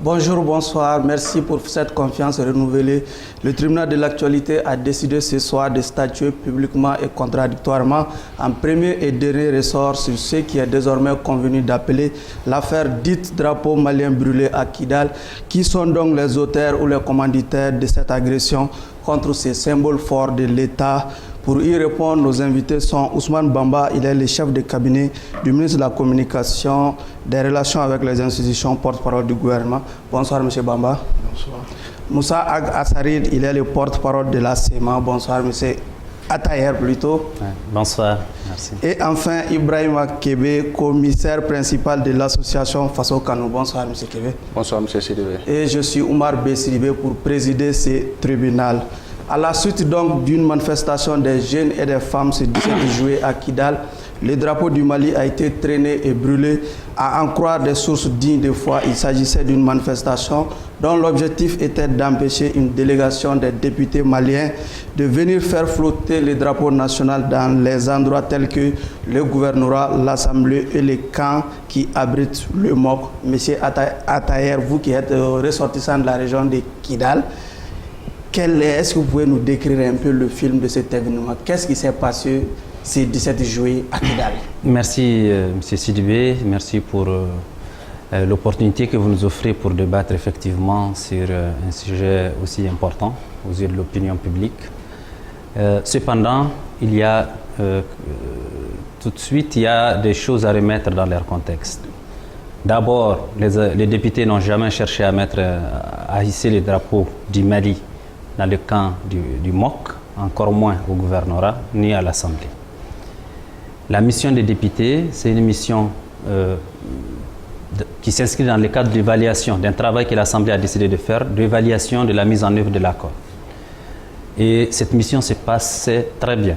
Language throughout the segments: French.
Bonjour, bonsoir. Merci pour cette confiance renouvelée. Le tribunal de l'actualité a décidé ce soir de statuer publiquement et contradictoirement en premier et dernier ressort sur ce qui est désormais convenu d'appeler l'affaire dite drapeau malien brûlé à Kidal, qui sont donc les auteurs ou les commanditaires de cette agression contre ces symboles forts de l'État. Pour y répondre, nos invités sont Ousmane Bamba, il est le chef de cabinet du ministre de la Communication, des relations avec les institutions, porte-parole du gouvernement. Bonsoir, M. Bamba. Bonsoir. Moussa Ag Assarid, il est le porte-parole de la CEMA. Bonsoir, M. Atayer plutôt. Bonsoir, merci. Et enfin, Ibrahima Kébé, commissaire principal de l'association Faso Kano. Bonsoir, M. Kébé. Bonsoir, M. Sidibé. Et je suis Oumar Bessidibé pour présider ce tribunal. À la suite donc d'une manifestation des jeunes et des femmes ce 17 juillet à Kidal, le drapeau du Mali a été traîné et brûlé. À en croire des sources dignes de foi, il s'agissait d'une manifestation dont l'objectif était d'empêcher une délégation des députés maliens de venir faire flotter le drapeau national dans les endroits tels que le gouvernorat, l'Assemblée et les camps qui abritent le MOC. Monsieur Atayer, vous qui êtes ressortissant de la région de Kidal, est-ce que vous pouvez nous décrire un peu le film de cet événement? Qu'est-ce qui s'est passé ce 17 juillet à Kidal? Merci M. Sidibé, merci pour l'opportunité que vous nous offrez pour débattre effectivement sur un sujet aussi important aux yeux de l'opinion publique. Cependant, il y a tout de suite des choses à remettre dans leur contexte. D'abord, les députés n'ont jamais cherché à hisser les drapeaux du Mali dans le camp du MOC, encore moins au gouvernorat, ni à l'Assemblée. La mission des députés, c'est une mission qui s'inscrit dans le cadre d'évaluation d'un travail que l'Assemblée a décidé de faire, d'évaluation de la mise en œuvre de l'accord. Et cette mission se passait très bien.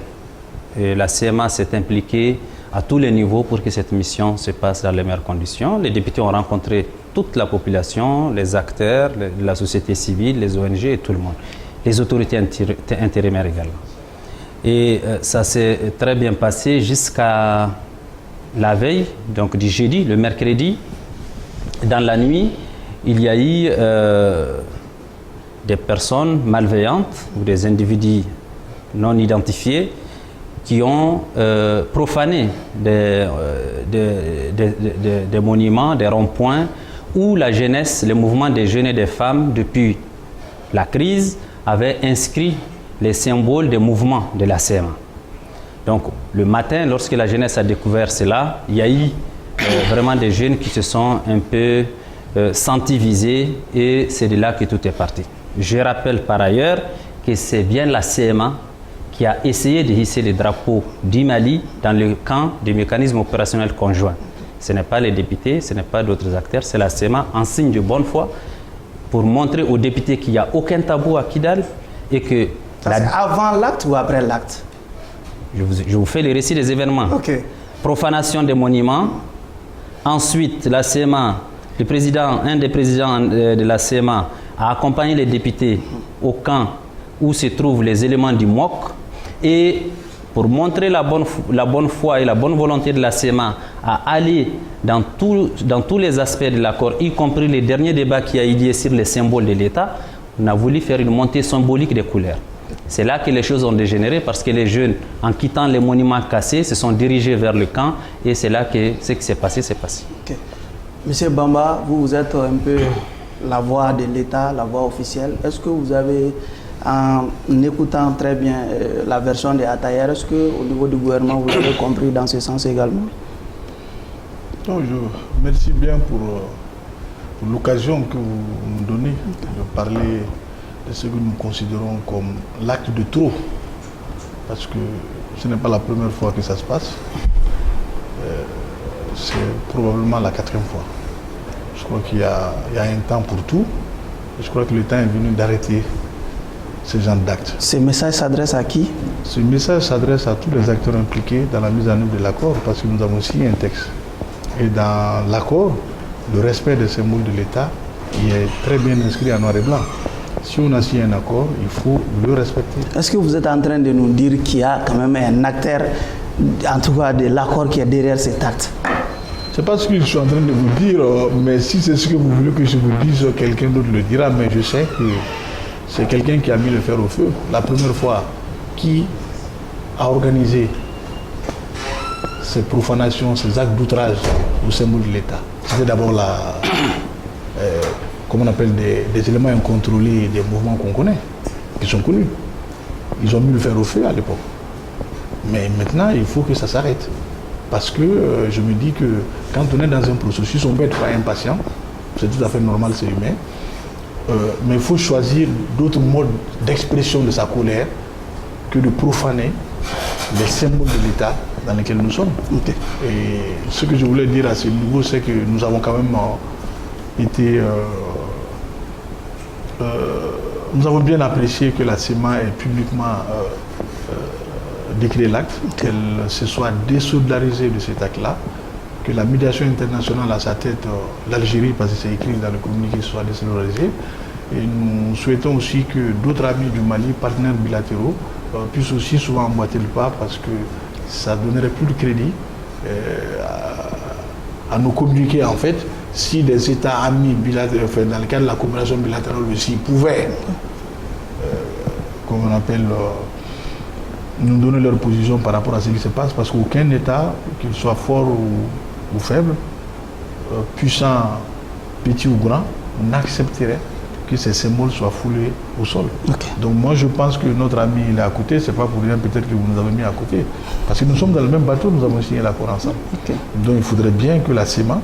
Et la CMA s'est impliquée à tous les niveaux pour que cette mission se passe dans les meilleures conditions. Les députés ont rencontré toute la population, les acteurs, la société civile, les ONG et tout le monde. Les autorités intérimaires également. Et ça s'est très bien passé jusqu'à la veille, donc du jeudi, le mercredi. Dans la nuit, il y a eu des personnes malveillantes ou des individus non identifiés qui ont profané des monuments, des ronds-points où la jeunesse, le mouvement des jeunes et des femmes, depuis la crise, avait inscrit les symboles des mouvements de la CMA. Donc, le matin, lorsque la jeunesse a découvert cela, il y a eu vraiment des jeunes qui se sont un peu sentis visés et c'est de là que tout est parti. Je rappelle par ailleurs que c'est bien la CMA qui a essayé de hisser les drapeaux du Mali dans le camp des mécanismes opérationnels conjoints. Ce n'est pas les députés, ce n'est pas d'autres acteurs, c'est la CMA en signe de bonne foi pour montrer aux députés qu'il n'y a aucun tabou à Kidal et que... C'est avant l'acte ou après l'acte? Je vous fais le récit des événements. Okay. Profanation des monuments. Ensuite, la CMA, un des présidents de la CMA a accompagné les députés au camp où se trouvent les éléments du MOC et pour montrer la bonne foi et la bonne volonté de la CMA à aller dans tous les aspects de l'accord, y compris les derniers débats qui a eu lieu sur les symboles de l'État, on a voulu faire une montée symbolique des couleurs. C'est là que les choses ont dégénéré parce que les jeunes, en quittant les monuments cassés, se sont dirigés vers le camp et c'est là que ce qui s'est passé, s'est passé. Okay. Monsieur Bamba, vous êtes un peu la voix de l'État, la voix officielle. Est-ce que vous avez, en écoutant très bien la version de Atayer, est-ce qu'au niveau du gouvernement, vous avez compris dans ce sens également? Non, merci bien pour l'occasion que vous nous donnez de parler de ce que nous considérons comme l'acte de trop. Parce que ce n'est pas la première fois que ça se passe. C'est probablement la 4e fois. Je crois qu'il y a un temps pour tout. Je crois que le temps est venu d'arrêter ce genre d'actes. Ce message s'adresse à qui? Ce message s'adresse à tous les acteurs impliqués dans la mise en œuvre de l'accord parce que nous avons signé un texte. Et dans l'accord, le respect des symboles de l'État est très bien inscrit en noir et blanc. Si on a signé un accord, il faut le respecter. Est-ce que vous êtes en train de nous dire qu'il y a quand même un acteur, en tout cas de l'accord, qui est derrière cet acte? C'est pas ce que je suis en train de vous dire, mais si c'est ce que vous voulez que je vous dise, quelqu'un d'autre le dira, mais je sais que c'est quelqu'un qui a mis le fer au feu. La première fois, qui a organisé ces profanations, ces actes d'outrage au symbole de l'État. C'était d'abord comment on appelle, des éléments incontrôlés, des mouvements qu'on connaît, qui sont connus. Ils ont mis le fer au feu à l'époque. Mais maintenant, il faut que ça s'arrête. Parce que je me dis que quand on est dans un processus, on peut être impatient, c'est tout à fait normal, c'est humain. Mais il faut choisir d'autres modes d'expression de sa colère que de profaner les symboles de l'État dans lesquels nous sommes. Ok. Et ce que je voulais dire à ce niveau, c'est que nous avons quand même été... nous avons bien apprécié que la CEMA ait publiquement décrit l'acte, qu'elle se soit désolidarisée de cet acte-là, que la médiation internationale à sa tête, l'Algérie, parce que c'est écrit dans le communiqué, soit désolidarisée. Et nous souhaitons aussi que d'autres amis du Mali, partenaires bilatéraux, puissent aussi souvent emboîter le pas, parce que ça donnerait plus de crédit à nos communiqués, en fait, si des États amis bilatéraux, enfin, dans le cadre de la coopération bilatérale aussi, pouvaient, comme on appelle, nous donner leur position par rapport à ce qui se passe, parce qu'aucun État, qu'il soit fort ou faible, puissant, petit ou grand, n'accepterait que ces symboles soient foulés au sol. Okay. Donc moi je pense que notre ami il est à côté, c'est pas pour rien peut-être que vous nous avez mis à côté. Parce que nous sommes dans le même bateau, nous avons signé l'accord ensemble. Okay. Donc il faudrait bien que la CEMA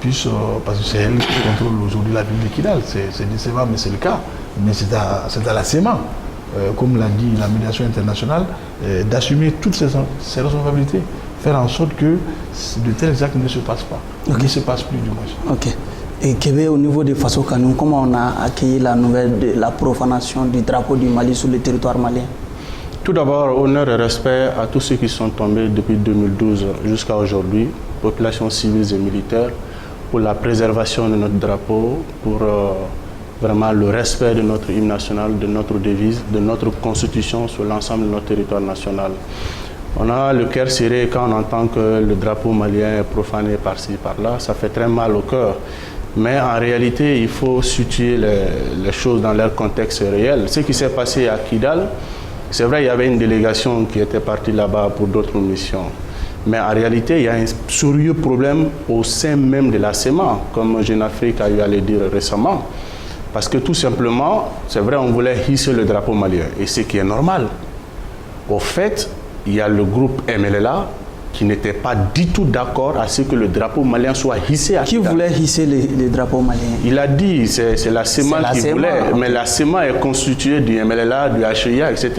puisse, parce que c'est elle qui contrôle aujourd'hui la ville de Kidal, c'est décevant mais c'est le cas, mais c'est à la CEMA, comme l'a dit la médiation internationale, d'assumer toutes ses responsabilités, faire en sorte que de tels actes ne se passent pas, ne se passent plus du moins. Ok. Et Kébé, au niveau de Faso Kanou, comment on a accueilli la nouvelle de la profanation du drapeau du Mali sur le territoire malien? Tout d'abord, honneur et respect à tous ceux qui sont tombés depuis 2012 jusqu'à aujourd'hui, populations civiles et militaires, pour la préservation de notre drapeau, pour vraiment le respect de notre hymne national, de notre devise, de notre constitution sur l'ensemble de notre territoire national. On a le cœur serré quand on entend que le drapeau malien est profané par-ci, par-là, ça fait très mal au cœur. Mais en réalité, il faut situer les choses dans leur contexte réel. Ce qui s'est passé à Kidal, c'est vrai, il y avait une délégation qui était partie là-bas pour d'autres missions. Mais en réalité, il y a un sérieux problème au sein même de la CEMA, comme Jeune Afrique a eu à le dire récemment. Parce que tout simplement, c'est vrai, on voulait hisser le drapeau malien, et ce qui est normal. Au fait, il y a le groupe MLLA qui n'était pas du tout d'accord à ce que le drapeau malien soit hissé à Kidal. Qui voulait hisser le drapeau malien? Il a dit, c'est la CEMA qui voulait, mais la CEMA est constituée du MLLA, du HEIA, etc.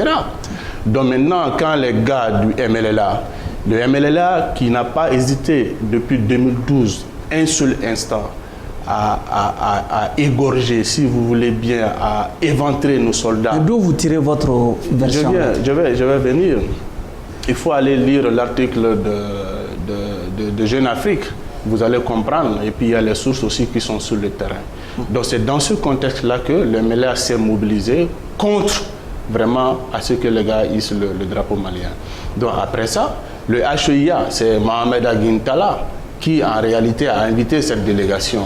Donc maintenant, quand les gars du MLLA, le MLLA qui n'a pas hésité depuis 2012, un seul instant, à égorger, si vous voulez bien, à éventrer nos soldats. D'où vous tirez votre version? Je vais venir. Il faut aller lire l'article de Jeune Afrique. Vous allez comprendre. Et puis il y a les sources aussi qui sont sur le terrain. Donc c'est dans ce contexte-là que le MLA s'est mobilisé contre vraiment à ce que les gars hissent le drapeau malien. Donc après ça, le HEIA, c'est Mohamed Aguintala qui en réalité a invité cette délégation.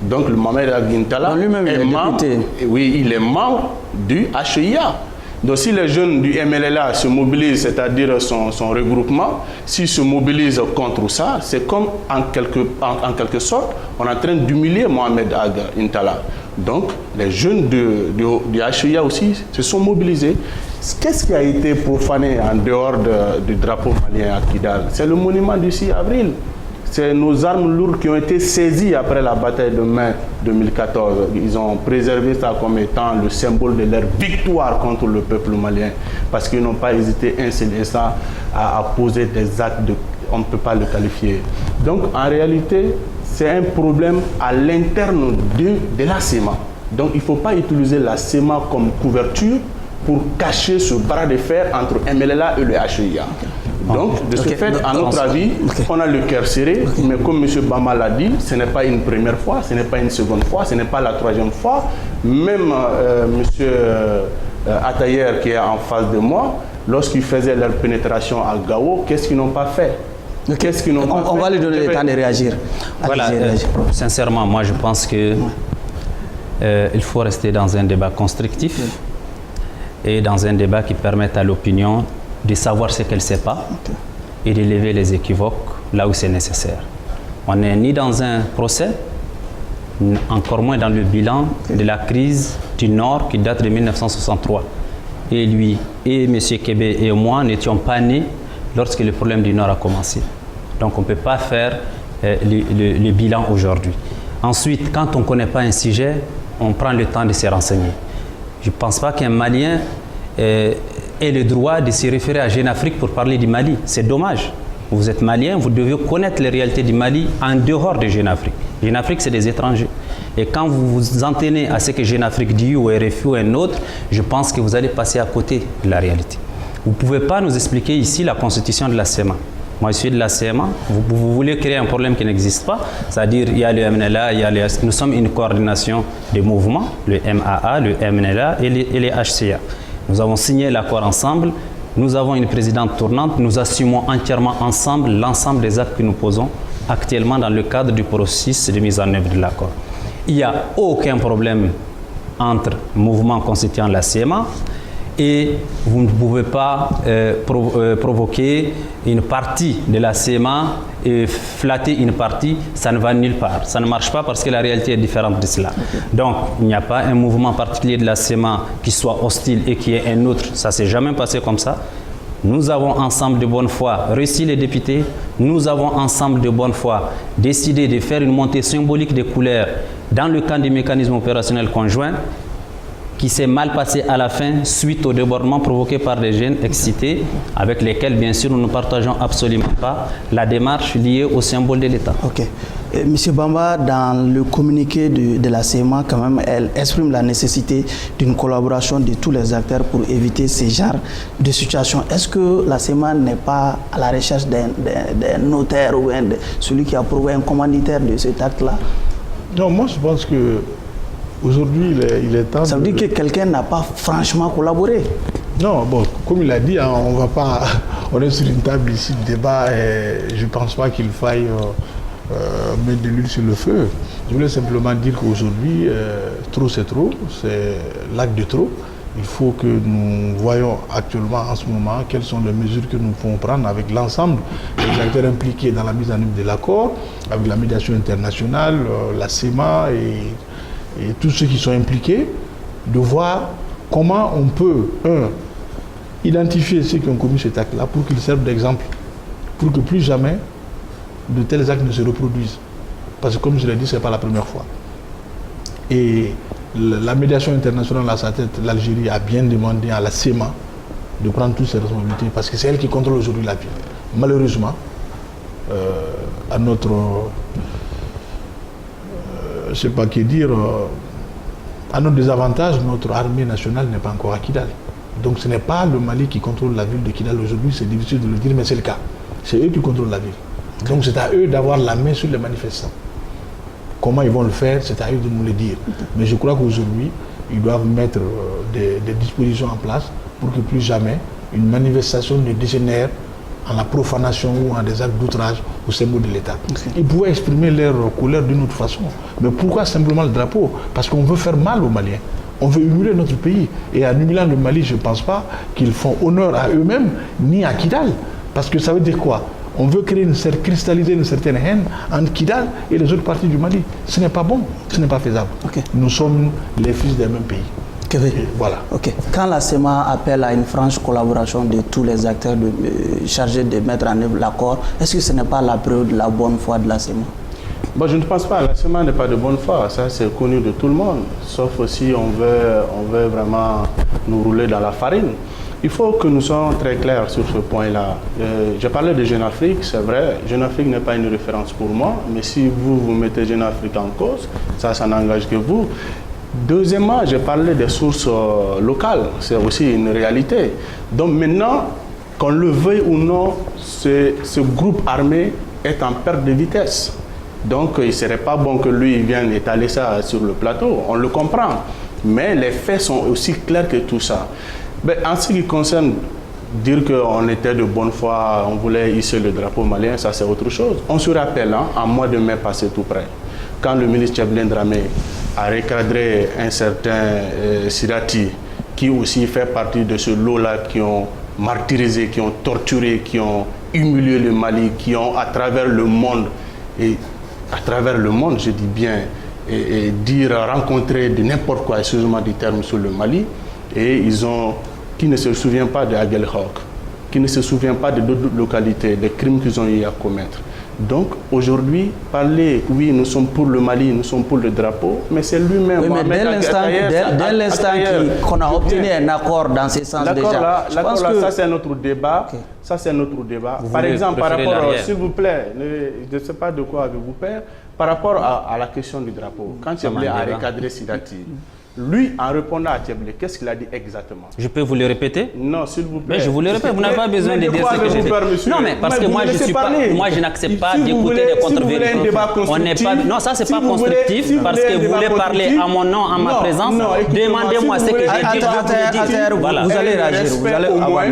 Donc le Mohamed Aguintala est membre, oui, il est membre du HEIA. Donc si les jeunes du MLLA se mobilisent, c'est-à-dire son regroupement, s'ils se mobilisent contre ça, c'est comme en quelque sorte, on est en train d'humilier Mohamed Aguintala. Donc les jeunes du HEIA aussi se sont mobilisés. Qu'est-ce qui a été profané en dehors du drapeau malien à Kidal? C'est le monument du 6 avril. C'est nos armes lourdes qui ont été saisies après la bataille de mai 2014. Ils ont préservé ça comme étant le symbole de leur victoire contre le peuple malien. Parce qu'ils n'ont pas hésité un seul instant à poser des actes on ne peut pas le qualifier. Donc en réalité, c'est un problème à l'interne de la CEMA. Donc il ne faut pas utiliser la CEMA comme couverture pour cacher ce bras de fer entre MLLA et le HEIA. Donc, de ce fait, à notre avis, on a le cœur serré, mais comme M. Bama l'a dit, ce n'est pas une première fois, ce n'est pas une seconde fois, ce n'est pas la troisième fois. Même M. Atayer, qui est en face de moi, lorsqu'ils faisaient leur pénétration à Gao, qu'est-ce qu'ils n'ont pas fait? Qu'est-ce qu'ils n'ont pas fait? On va lui donner le temps de réagir. Voilà, sincèrement, moi je pense que il faut rester dans un débat constructif et dans un débat qui permette à l'opinion de savoir ce qu'elle ne sait pas et de lever les équivoques là où c'est nécessaire. On n'est ni dans un procès, encore moins dans le bilan de la crise du Nord qui date de 1963. Et lui, et M. Kébé et moi n'étions pas nés lorsque le problème du Nord a commencé. Donc on ne peut pas faire le bilan aujourd'hui. Ensuite, quand on ne connaît pas un sujet, on prend le temps de se renseigner. Je ne pense pas qu'un Malien ait le droit de se référer à Jeune Afrique pour parler du Mali. C'est dommage. Vous êtes Malien, vous devez connaître les réalités du Mali en dehors de Jeune Afrique. Jeune Afrique, c'est des étrangers. Et quand vous vous en tenez à ce que Jeune Afrique dit ou RFI ou un autre, je pense que vous allez passer à côté de la réalité. Vous ne pouvez pas nous expliquer ici la constitution de la CEMA. Moi, je suis de la CEMA. Vous voulez créer un problème qui n'existe pas, c'est-à-dire il y a le MNLA, nous sommes une coordination des mouvements, le MAA, le MNLA et les HCA. Nous avons signé l'accord ensemble, nous avons une présidente tournante, nous assumons entièrement ensemble l'ensemble des actes que nous posons actuellement dans le cadre du processus de mise en œuvre de l'accord. Il n'y a aucun problème entre mouvements constituant la CEMA et vous ne pouvez pas provoquer une partie de la CEMA et flatter une partie, ça ne va nulle part. Ça ne marche pas parce que la réalité est différente de cela. Donc, il n'y a pas un mouvement particulier de la CEMA qui soit hostile et qui est un autre. Ça ne s'est jamais passé comme ça. Nous avons ensemble de bonne foi réussi les députés. Nous avons ensemble de bonne foi décidé de faire une montée symbolique des couleurs dans le cadre du mécanisme opérationnel conjoint qui s'est mal passé à la fin suite au débordement provoqué par des jeunes excités avec lesquels, bien sûr, nous ne partageons absolument pas la démarche liée au symbole de l'État. Ok. Monsieur Bamba, dans le communiqué de la CEMA, quand même, elle exprime la nécessité d'une collaboration de tous les acteurs pour éviter ce genre de situation. Est-ce que la CEMA n'est pas à la recherche d'un notaire ou celui qui a prouvé un commanditaire de cet acte-là? Non, moi je pense que aujourd'hui, il est temps. Ça veut dire que quelqu'un n'a pas franchement collaboré. Non, bon, comme il a dit, hein, on est sur une table ici de débat et je ne pense pas qu'il faille mettre de l'huile sur le feu. Je voulais simplement dire qu'aujourd'hui, trop c'est trop, c'est l'acte de trop. Il faut que nous voyons actuellement en ce moment quelles sont les mesures que nous pouvons prendre avec l'ensemble des acteurs impliqués dans la mise en œuvre de l'accord, avec la médiation internationale, la CEMA et tous ceux qui sont impliqués, de voir comment on peut, identifier ceux qui ont commis cet acte-là pour qu'ils servent d'exemple, pour que plus jamais de tels actes ne se reproduisent. Parce que comme je l'ai dit, ce n'est pas la première fois. Et la médiation internationale à sa tête, l'Algérie a bien demandé à la CEMA de prendre toutes ses responsabilités parce que c'est elle qui contrôle aujourd'hui la ville. Malheureusement, à notre... je ne sais pas quoi dire, à notre désavantage, notre armée nationale n'est pas encore à Kidal. Donc ce n'est pas le Mali qui contrôle la ville de Kidal aujourd'hui, c'est difficile de le dire, mais c'est le cas. C'est eux qui contrôlent la ville. Donc c'est à eux d'avoir la main sur les manifestants. Comment ils vont le faire, c'est à eux de nous le dire. Mais je crois qu'aujourd'hui, ils doivent mettre des dispositions en place pour que plus jamais une manifestation ne dégénère en la profanation ou en des actes d'outrage au symbole de l'État. Ils pouvaient exprimer leur couleur d'une autre façon. Mais pourquoi simplement le drapeau? Parce qu'on veut faire mal aux Maliens. On veut humilier notre pays. Et en humiliant le Mali, je ne pense pas qu'ils font honneur à eux-mêmes ni à Kidal. Parce que ça veut dire quoi? On veut cristalliser une certaine haine entre Kidal et les autres parties du Mali. Ce n'est pas bon, ce n'est pas faisable. Nous sommes les fils d'un même pays. Voilà. Quand la CEMA appelle à une franche collaboration de tous les acteurs chargés de mettre en œuvre l'accord, est-ce que ce n'est pas la preuve de la bonne foi de la CEMA? Bon, je ne pense pas. La CEMA n'est pas de bonne foi. Ça, c'est connu de tout le monde. Sauf si on veut vraiment nous rouler dans la farine. Il faut que nous soyons très clairs sur ce point-là. J'ai parlé de Jeune Afrique, c'est vrai. Jeune Afrique n'est pas une référence pour moi. Mais si vous mettez Jeune Afrique en cause, ça n'engage que vous. Deuxièmement, j'ai parlé des sources locales. C'est aussi une réalité. Donc maintenant, qu'on le veuille ou non, ce groupe armé est en perte de vitesse. Donc il ne serait pas bon que lui vienne étaler ça sur le plateau. On le comprend. Mais les faits sont aussi clairs que tout ça. Mais en ce qui concerne dire qu'on était de bonne foi, on voulait hisser le drapeau malien, ça c'est autre chose. On se rappelle, en mois de mai passé tout près, quand le ministre Tchablin Dramé a recadré un certain Sirati, qui aussi fait partie de ce lot-là qui ont martyrisé, qui ont torturé, qui ont humilié le Mali, qui ont à travers le monde, et à travers le monde, je dis bien, et dire rencontrer de n'importe quoi, excusez-moi du terme, sur le Mali, et ils ont, qui ne se souvient pas de Aguelhok, qui ne se souvient pas de d'autres localités, des crimes qu'ils ont eu à commettre. Donc aujourd'hui, parler, oui, nous sommes pour le Mali, nous sommes pour le drapeau, mais c'est lui-même. Oui, mais dès l'instant qu'on a obtenu un accord dans ce sens déjà. L'accord là, ça c'est notre débat. Okay. Ça c'est notre débat. Par exemple, par rapport, s'il vous plaît, je ne sais pas de quoi avez-vous peur, par rapport à la question du drapeau. Quand Tchablé a recadré Sidati, lui, en répondant à Tchablé, qu'est-ce qu'il a dit exactement? Je peux vous le répéter? Non, s'il vous plaît. Mais je vous le répète, vous n'avez pas besoin de dire ce que j'ai dit. Non, mais parce que moi, je n'accepte pas d'écouter des contre-vérités. On n'est pas. Non, ça, c'est pas constructif parce que vous voulez parler à mon nom, en ma présence. Demandez-moi ce que j'ai dit. Vous allez réagir. Vous allez avoir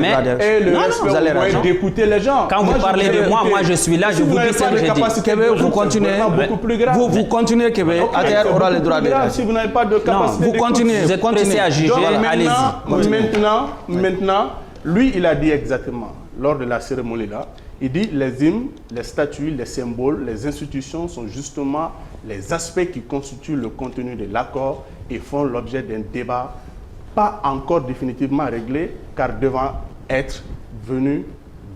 vous allez réagir. D'écouter les gens. Quand vous parlez de moi, moi, je suis là, je vous dis ce que j'ai dit. Kébé, vous continuez. Vous continuez, Kébé. Ater aura le droit de réagir. Si vous n'avez pas de capacité. Vous continuez, vous êtes pressé à juger, allez-y. Maintenant, lui, il a dit exactement, lors de la cérémonie là, il dit les hymnes, les statues, les symboles, les institutions sont justement les aspects qui constituent le contenu de l'accord et font l'objet d'un débat pas encore définitivement réglé, car devant être venu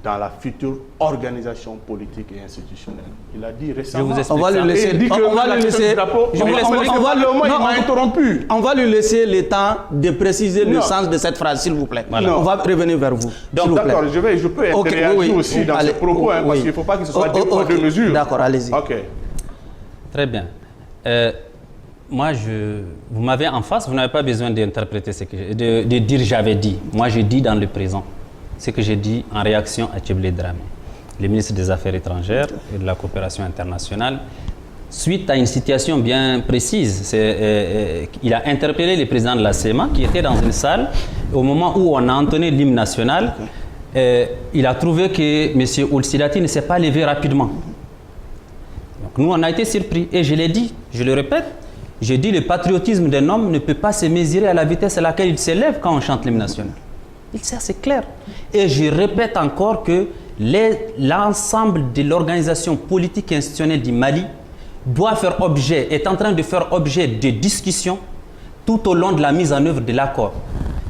dans la future organisation politique et institutionnelle. Il a dit récemment. On va lui laisser. On va lui laisser le temps de préciser le sens de cette phrase, s'il vous plaît. Voilà. On va revenir vers vous. Donc d'accord, je peux réagir aussi dans ce propos, parce qu'il ne faut pas que ce soit deux poids, deux mesures. D'accord, allez-y. Ok. Très bien. Moi, vous m'avez en face, vous n'avez pas besoin d'interpréter ce que de dire j'avais dit. Moi, je dis dans le présent ce que j'ai dit en réaction à Tchablé Dramé, le ministre des Affaires étrangères et de la coopération internationale, suite à une situation bien précise. Il a interpellé le président de la CEMA qui était dans une salle au moment où on a entonné l'hymne national. Il a trouvé que M. Ould-Sidati ne s'est pas levé rapidement. Donc, nous, on a été surpris. Et je l'ai dit, je le répète, j'ai dit le patriotisme d'un homme ne peut pas se mesurer à la vitesse à laquelle il s'élève quand on chante l'hymne national. C'est clair. Et je répète encore que l'ensemble de l'organisation politique et institutionnelle du Mali doit faire objet, est en train de faire objet de discussions tout au long de la mise en œuvre de l'accord.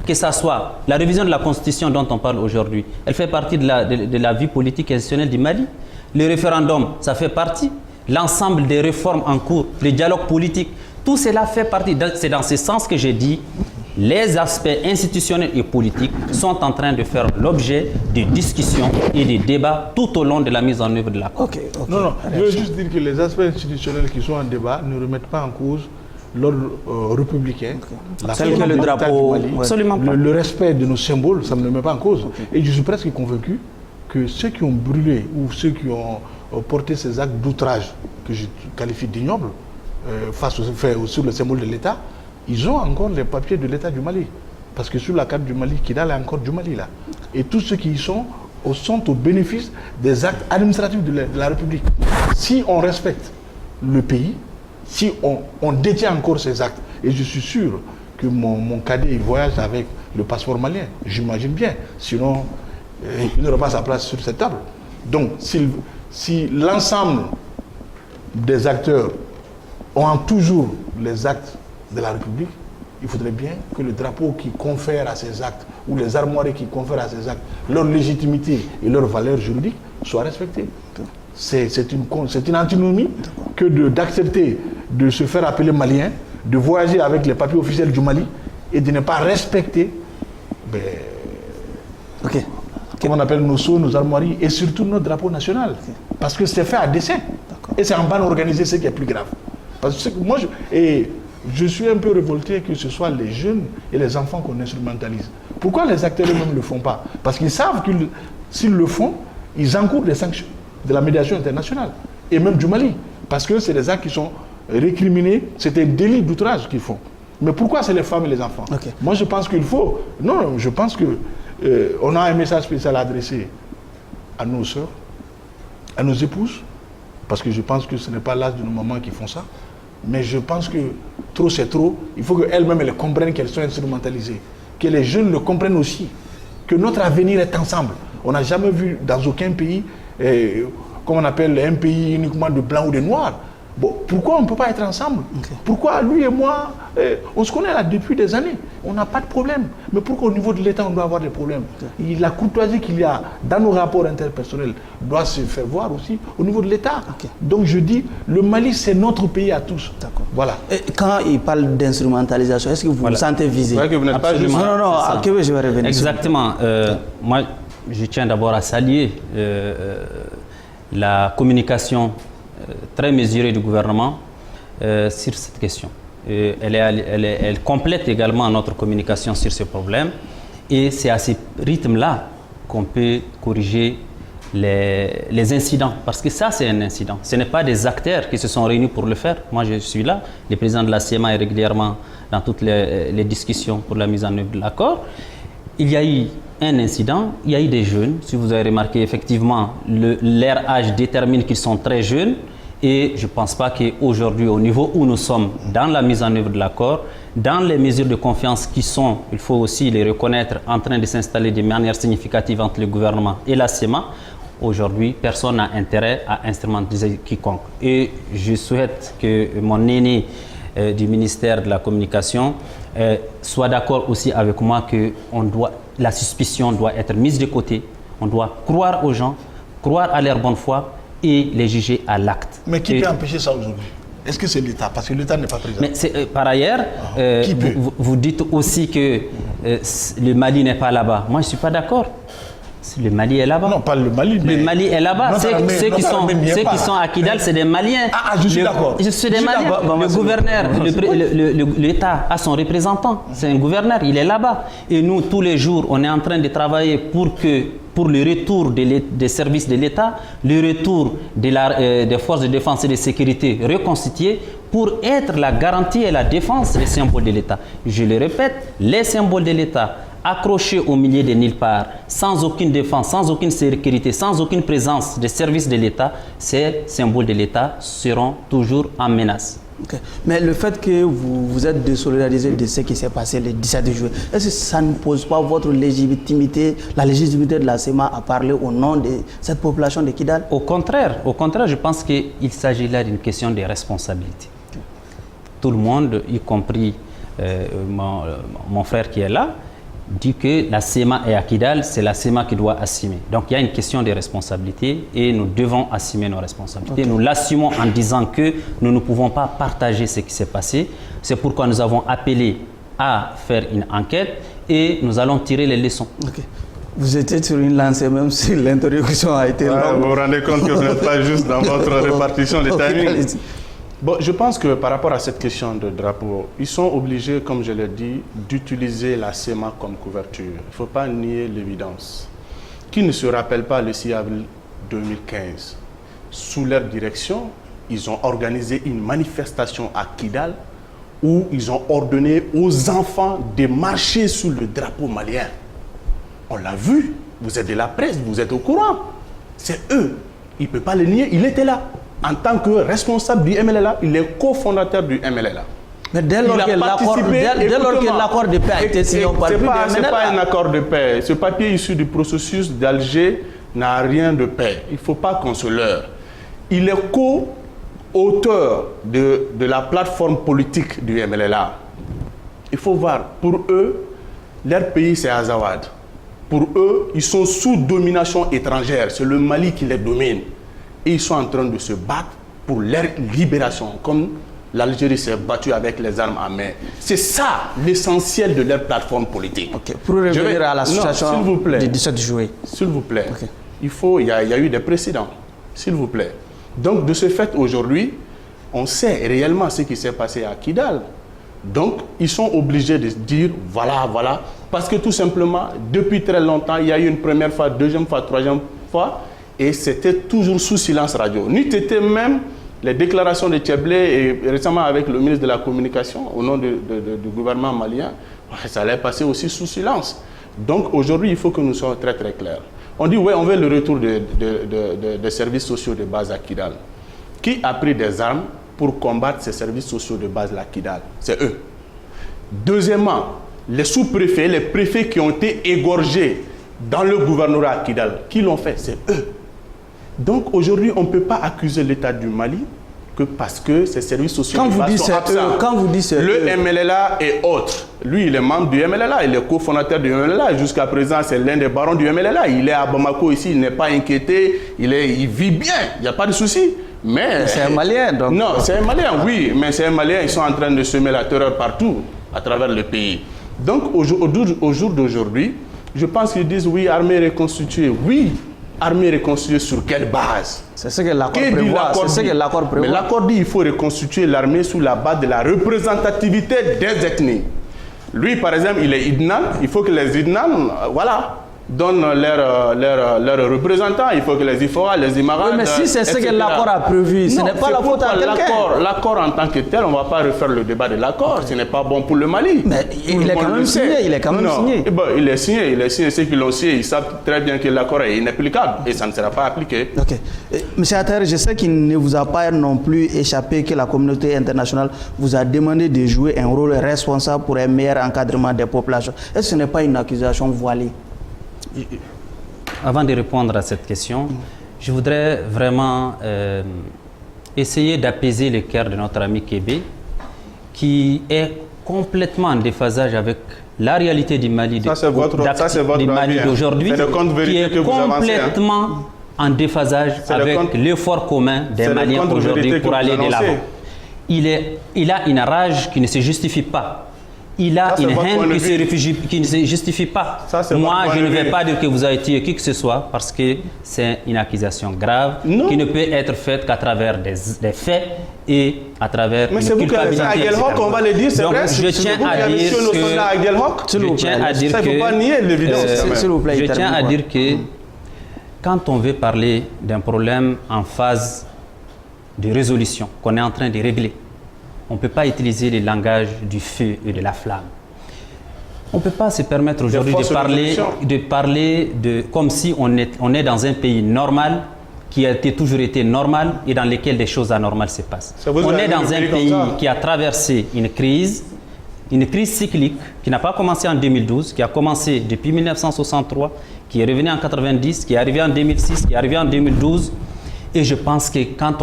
Que ce soit la révision de la Constitution dont on parle aujourd'hui, elle fait partie de la vie politique et institutionnelle du Mali. Le référendum, ça fait partie. L'ensemble des réformes en cours, le dialogue politique, tout cela fait partie. C'est dans ce sens que j'ai dit les aspects institutionnels et politiques sont en train de faire l'objet de discussions et de débats tout au long de la mise en œuvre de l'accord. Non, je veux juste dire que les aspects institutionnels qui sont en débat ne remettent pas en cause l'ordre républicain, tel que le drapeau, absolument pas. Le respect de nos symboles, ça ne le met pas en cause. Et je suis presque convaincu que ceux qui ont brûlé ou ceux qui ont porté ces actes d'outrage, que je qualifie d'ignobles, face aux faits sur le symbole de l'État, ils ont encore les papiers de l'État du Mali. Parce que sur la carte du Mali, Kidal est encore du Mali là. Et tous ceux qui y sont au bénéfice des actes administratifs de la République. Si on respecte le pays, si on détient encore ces actes, et je suis sûr que mon cadet il voyage avec le passeport malien, j'imagine bien, sinon il n'aura pas sa place sur cette table. Donc si l'ensemble des acteurs ont toujours les actes de la République, il faudrait bien que le drapeau qui confère à ces actes, ou les armoiries qui confèrent à ces actes, leur légitimité et leur valeur juridique soient respectées. C'est une antinomie que d'accepter de se faire appeler malien, de voyager avec les papiers officiels du Mali et de ne pas respecter comment on appelle nos sceaux, nos armoiries et surtout notre drapeau national. Parce que c'est fait à dessein. Et c'est en bande organisée, ce qui est plus grave. Parce que moi, je suis un peu révolté que ce soit les jeunes et les enfants qu'on instrumentalise. Pourquoi les acteurs eux-mêmes ne le font pas? Parce qu'ils savent que s'ils le font, ils encourent des sanctions de la médiation internationale et même du Mali. Parce que c'est des actes qui sont récriminés, c'est un délit d'outrage qu'ils font. Mais pourquoi c'est les femmes et les enfants? Moi je pense qu'il faut... Non, je pense que on a un message spécial adressé à nos sœurs, à nos épouses, parce que je pense que ce n'est pas l'âge de nos mamans qui font ça, mais je pense que trop c'est trop. Il faut qu'elles-mêmes elles comprennent qu'elles sont instrumentalisées, que les jeunes le comprennent aussi, que notre avenir est ensemble. On n'a jamais vu dans aucun pays, comme on appelle un pays uniquement de blancs ou de noirs. Bon, pourquoi on ne peut pas être ensemble? Pourquoi lui et moi, on se connaît là depuis des années, on n'a pas de problème. Mais pourquoi au niveau de l'État on doit avoir des problèmes? La courtoisie qu'il y a dans nos rapports interpersonnels doit se faire voir aussi au niveau de l'État. Donc je dis, le Mali c'est notre pays à tous. Voilà. Et quand il parle d'instrumentalisation, est-ce que vous vous sentez visé? Que vous n'êtes pas juste... Non, à Kébé, je vais revenir. Exactement. Moi, je tiens d'abord à saluer la communication très mesurée du gouvernement sur cette question. Elle complète également notre communication sur ce problème et c'est à ce rythme-là qu'on peut corriger les incidents. Parce que ça, c'est un incident. Ce n'est pas des acteurs qui se sont réunis pour le faire. Moi, je suis là. Le président de la CMA est régulièrement dans toutes les discussions pour la mise en œuvre de l'accord. Il y a eu un incident, il y a eu des jeunes. Si vous avez remarqué, effectivement, leur âge détermine qu'ils sont très jeunes. Et je ne pense pas qu'aujourd'hui, au niveau où nous sommes dans la mise en œuvre de l'accord, dans les mesures de confiance qui sont, il faut aussi les reconnaître, en train de s'installer de manière significative entre le gouvernement et la CEMA, aujourd'hui, personne n'a intérêt à instrumentaliser quiconque. Et je souhaite que mon aîné du ministère de la Communication soit d'accord aussi avec moi que la suspicion doit être mise de côté. On doit croire aux gens, croire à leur bonne foi et les juger à l'acte. Mais qui peut empêcher ça aujourd'hui? Est-ce que c'est l'État? Parce que l'État n'est pas présent. Mais par ailleurs, vous dites aussi que le Mali n'est pas là-bas. Moi, je ne suis pas d'accord. Le Mali est là-bas. Non, pas le Mali. Le Mali est là-bas. Ceux qui sont à Kidal, c'est des Maliens. Je suis d'accord. C'est des Maliens. Le gouverneur, l'État a son représentant. C'est un gouverneur, il est là-bas. Et nous, tous les jours, on est en train de travailler pour le retour des services de l'État, le retour des forces de défense et de sécurité reconstituées pour être la garantie et la défense des symboles de l'État. Je le répète, les symboles de l'État accrochés au milieu de nulle part, sans aucune défense, sans aucune sécurité, sans aucune présence des services de l'État, ces symboles de l'État seront toujours en menace. Mais le fait que vous êtes désolidarisé de ce qui s'est passé le 17 juillet, est-ce que ça ne pose pas votre légitimité, la légitimité de la CEMA à parler au nom de cette population de Kidal? Au contraire, je pense qu'il s'agit là d'une question de responsabilité. Tout le monde, y compris mon frère qui est là, dit que la CEMA est à Kidal, c'est la CEMA qui doit assumer. Donc il y a une question de responsabilité et nous devons assumer nos responsabilités. Nous l'assumons en disant que nous ne pouvons pas partager ce qui s'est passé. C'est pourquoi nous avons appelé à faire une enquête et nous allons tirer les leçons. Vous étiez sur une lancée même si l'introduction a été longue. Vous vous rendez compte que vous n'êtes pas juste dans votre répartition de timing. Bon, je pense que par rapport à cette question de drapeau, ils sont obligés, comme je l'ai dit, d'utiliser la CEMA comme couverture. Il ne faut pas nier l'évidence. Qui ne se rappelle pas le 6 avril 2015, sous leur direction, ils ont organisé une manifestation à Kidal où ils ont ordonné aux enfants de marcher sous le drapeau malien. On l'a vu, vous êtes de la presse, vous êtes au courant. C'est eux, il ne peut pas le nier, il était là. En tant que responsable du MLLA, il est cofondateur du MLLA. Mais dès lors que l'accord de paix a été signé, on parle plus du MLLA. Ce n'est pas un accord de paix. Ce papier issu du processus d'Alger n'a rien de paix. Il ne faut pas qu'on se leurre. Il est co-auteur de la plateforme politique du MLLA. Il faut voir, pour eux, leur pays c'est Azawad. Pour eux, ils sont sous domination étrangère. C'est le Mali qui les domine. Et ils sont en train de se battre pour leur libération, comme l'Algérie s'est battue avec les armes à main. C'est ça l'essentiel de leur plateforme politique. Pour revenir à la situation du 17 juillet. S'il vous plaît, il y a eu des précédents, s'il vous plaît. Donc de ce fait, aujourd'hui, on sait réellement ce qui s'est passé à Kidal. Donc, ils sont obligés de dire voilà, voilà. Parce que tout simplement, depuis très longtemps, il y a eu une première fois, deuxième fois, troisième fois. Et c'était toujours sous silence radio. N'eût été même les déclarations de Tcheblé et récemment avec le ministre de la Communication au nom du gouvernement malien, ça allait passer aussi sous silence. Donc aujourd'hui, il faut que nous soyons très très clairs. On dit, ouais, on veut le retour des services sociaux de base à Kidal. Qui a pris des armes pour combattre ces services sociaux de base à Kidal? C'est eux. Deuxièmement, les sous-préfets, les préfets qui ont été égorgés dans le gouvernorat à Kidal, qui l'ont fait? C'est eux. Donc aujourd'hui, on ne peut pas accuser l'État du Mali que parce que ces services sociaux sont absents. Quand vous dites le MLLA et autres, lui il est membre du MLLA, il est cofondateur du MLLA, jusqu'à présent c'est l'un des barons du MLLA, il est à Bamako ici, il n'est pas inquiété, il vit bien, il n'y a pas de souci. Mais c'est un Malien donc. Non, c'est un Malien, oui, mais c'est un Malien, ils sont en train de semer la terreur partout à travers le pays. Donc au jour d'aujourd'hui, je pense qu'ils disent oui, armée reconstituée, oui. Armée reconstituée sur quelle base? C'est ce que l'accord prévoit. Mais l'accord dit qu'il faut reconstituer l'armée sur la base de la représentativité des ethnies. Lui, par exemple, il est Idnan. Il faut que les Idnan, donnent leurs représentants. Il faut que les Ifora, les Imara... Oui, mais si c'est ce que l'accord a prévu, ce n'est pas la faute à quelqu'un. L'accord en tant que tel, on ne va pas refaire le débat de l'accord. Ce n'est pas bon pour le Mali. Mais il est quand même signé. Il est quand même signé. Il est signé. Ceux qui l'ont signé, ils savent très bien que l'accord est inapplicable et ça ne sera pas appliqué. Ok. Monsieur Atter, je sais qu'il ne vous a pas non plus échappé que la communauté internationale vous a demandé de jouer un rôle responsable pour un meilleur encadrement des populations. Est-ce que ce n'est pas une accusation voilée? Avant de répondre à cette question, je voudrais vraiment essayer d'apaiser le cœur de notre ami Kébé, qui est complètement en déphasage avec la réalité du Mali d'aujourd'hui, qui est complètement en déphasage avec l'effort commun des Maliens aujourd'hui pour aller de l'avant. Il a une rage qui ne se justifie pas. Il a une haine qui ne se justifie pas. Moi, je ne vais pas dire que vous avez tué qui que ce soit parce que c'est une accusation grave qui ne peut être faite qu'à travers des faits et à travers une culpabilité. Mais c'est vous qui on va le dire, c'est vrai. Je tiens à dire que quand on veut parler d'un problème en phase de résolution, qu'on est en train de régler, on ne peut pas utiliser le langage du feu et de la flamme. On ne peut pas se permettre aujourd'hui de parler comme si on est dans un pays normal, qui a toujours été normal et dans lequel des choses anormales se passent. On est dans un pays qui a traversé une crise cyclique qui n'a pas commencé en 2012, qui a commencé depuis 1963, qui est revenu en 90, qui est arrivé en 2006, qui est arrivé en 2012. Et je pense que quand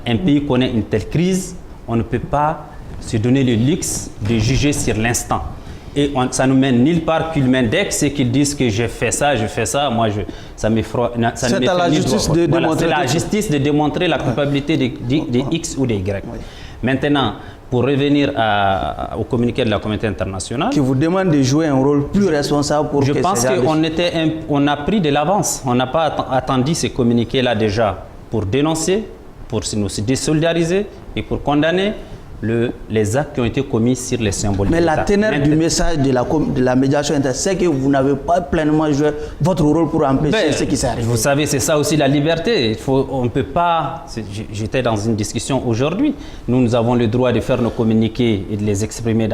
un pays connaît une telle crise, on ne peut pas se donner le luxe de juger sur l'instant. Et ça nous mène nulle part qu'Ulmendex, c'est qu'ils disent que j'ai fait ça, moi ça m'effraie. C'est à la justice de démontrer. C'est la justice de démontrer la culpabilité de X ou de Y. Oui. Maintenant, pour revenir au communiqué de la communauté internationale... Qui vous demande de jouer un rôle plus responsable pour... Je pense qu'on a pris de l'avance. On n'a pas attendu ces communiqués-là déjà pour dénoncer, pour nous désolidariser et pour condamner les actes qui ont été commis sur les symboles. Mais la teneur du message de la médiation interne, c'est que vous n'avez pas pleinement joué votre rôle pour empêcher ce qui s'est arrivé. Vous savez, c'est ça aussi la liberté. On ne peut pas... J'étais dans une discussion aujourd'hui. Nous avons le droit de faire nos communiqués et de les exprimer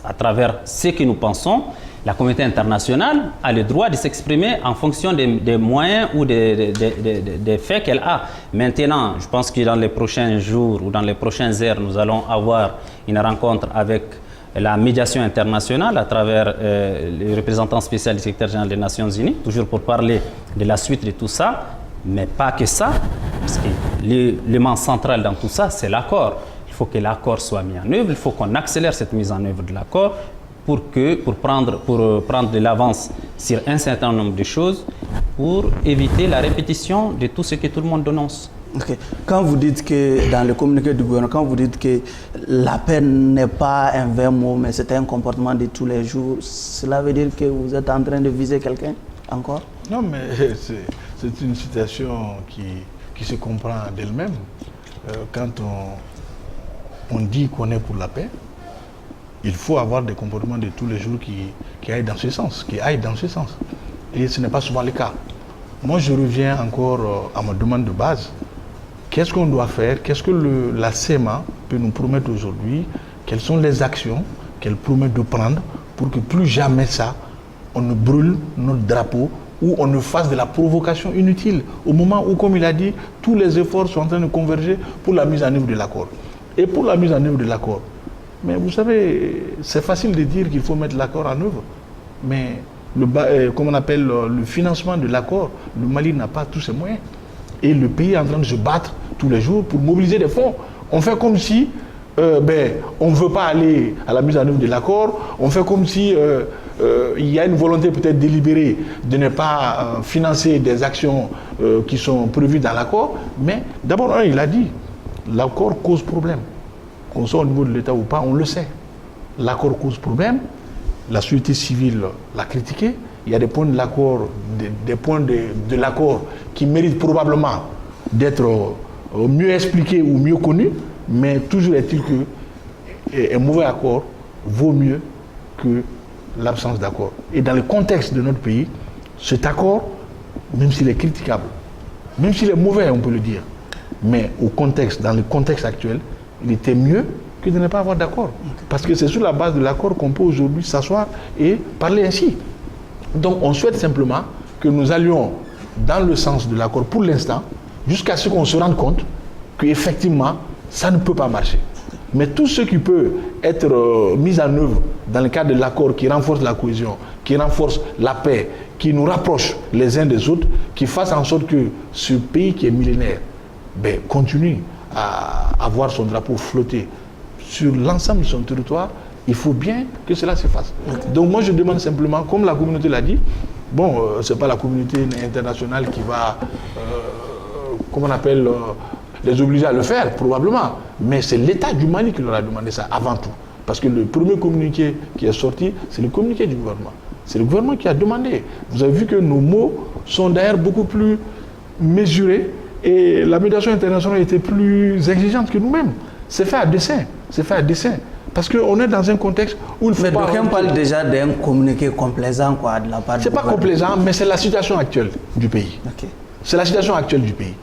à travers ce que nous pensons. La communauté internationale a le droit de s'exprimer en fonction des moyens ou des faits qu'elle a. Maintenant, je pense que dans les prochains jours ou dans les prochaines heures, nous allons avoir une rencontre avec la médiation internationale à travers le représentant spécial du secrétaire général des Nations Unies, toujours pour parler de la suite de tout ça, mais pas que ça, parce que l'élément central dans tout ça, c'est l'accord. Il faut que l'accord soit mis en œuvre, il faut qu'on accélère cette mise en œuvre de l'accord, pour prendre de l'avance sur un certain nombre de choses, pour éviter la répétition de tout ce que tout le monde dénonce. Okay. Quand vous dites que dans le communiqué du gouvernement, quand vous dites que la peine n'est pas un vain mot, mais c'est un comportement de tous les jours, cela veut dire que vous êtes en train de viser quelqu'un encore? Non, mais c'est une situation qui se comprend d'elle-même. Quand on dit qu'on est pour la paix, il faut avoir des comportements de tous les jours qui aillent dans ce sens, Et ce n'est pas souvent le cas. Moi, je reviens encore à ma demande de base. Qu'est-ce qu'on doit faire? Qu'est-ce que la CEMA peut nous promettre aujourd'hui? Quelles sont les actions qu'elle promet de prendre pour que plus jamais ça on ne brûle notre drapeau ou on ne fasse de la provocation inutile au moment où, comme il a dit, tous les efforts sont en train de converger pour la mise en œuvre de l'accord. Et pour la mise en œuvre de l'accord, mais vous savez, c'est facile de dire qu'il faut mettre l'accord en œuvre, mais comme on appelle le financement de l'accord, le Mali n'a pas tous ses moyens. Et le pays est en train de se battre tous les jours pour mobiliser des fonds. On fait comme si on ne veut pas aller à la mise en œuvre de l'accord, on fait comme si il y a une volonté peut-être délibérée de ne pas financer des actions qui sont prévues dans l'accord. Mais d'abord, il a dit, l'accord cause problème. Qu'on soit au niveau de l'État ou pas, on le sait. L'accord cause problème. La société civile l'a critiqué. Il y a des points de l'accord, des points de l'accord qui méritent probablement d'être mieux expliqués ou mieux connus. Mais toujours est-il qu'un mauvais accord vaut mieux que l'absence d'accord. Et dans le contexte de notre pays, cet accord, même s'il est critiquable, même s'il est mauvais, on peut le dire, mais dans le contexte actuel, il était mieux que de ne pas avoir d'accord. Parce que c'est sur la base de l'accord qu'on peut aujourd'hui s'asseoir et parler ainsi. Donc on souhaite simplement que nous allions dans le sens de l'accord pour l'instant, jusqu'à ce qu'on se rende compte qu'effectivement, ça ne peut pas marcher. Mais tout ce qui peut être mis en œuvre dans le cadre de l'accord qui renforce la cohésion, qui renforce la paix, qui nous rapproche les uns des autres, qui fasse en sorte que ce pays qui est millénaire continue à avoir son drapeau flotter sur l'ensemble de son territoire, il faut bien que cela se fasse. Donc moi je demande simplement, comme la communauté l'a dit, ce n'est pas la communauté internationale qui va, les obliger à le faire, probablement. Mais c'est l'État du Mali qui leur a demandé ça, avant tout. Parce que le premier communiqué qui est sorti, c'est le communiqué du gouvernement. C'est le gouvernement qui a demandé. Vous avez vu que nos mots sont d'ailleurs beaucoup plus mesurés et la médiation internationale était plus exigeante que nous-mêmes. C'est fait à dessein. C'est fait à dessein. Parce qu'on est dans un contexte où il faut mais pas... Mais parle déjà d'un communiqué complaisant de la part du gouvernement. C'est pas complaisant, mais c'est la situation actuelle du pays. Okay. C'est la situation actuelle du pays.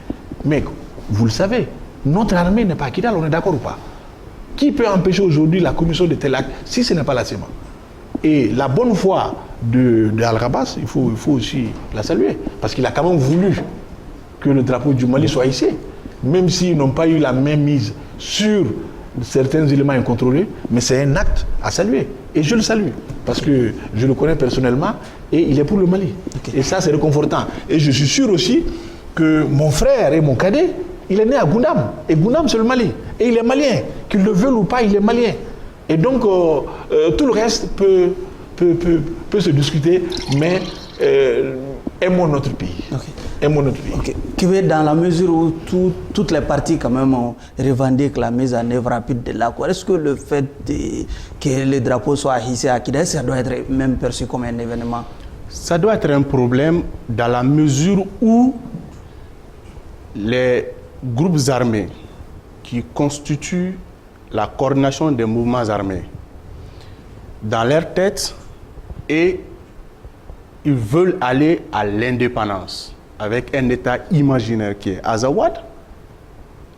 Mais vous le savez, notre armée n'est pas à Kidal, on est d'accord ou pas? Qui peut empêcher aujourd'hui la commission de tel acte si ce n'est pas la CEMA? Et la bonne foi de Al-Rabas, il faut aussi la saluer. Parce qu'il a quand même voulu que le drapeau du Mali soit ici. Même s'ils n'ont pas eu la même mise sur certains éléments incontrôlés, mais c'est un acte à saluer. Et je le salue, parce que je le connais personnellement, et il est pour le Mali. Okay. Et ça, c'est réconfortant. Et je suis sûr aussi que mon frère et mon cadet, il est né à Goundam. Et Goundam, c'est le Mali. Et il est malien. Qu'il le veuille ou pas, il est malien. Et donc, tout le reste peut se discuter, mais aimons notre pays. Okay. Aimons notre pays. Okay. Qui veut dans la mesure où toutes les parties quand même revendiquent la mise en œuvre rapide de l'accord, est-ce que le fait que le drapeau soit hissé à Kidal, ça doit être même perçu comme un événement? Ça doit être un problème dans la mesure où les groupes armés qui constituent la coordination des mouvements armés, dans leur tête, et ils veulent aller à l'indépendance avec un État imaginaire qui est Azawad.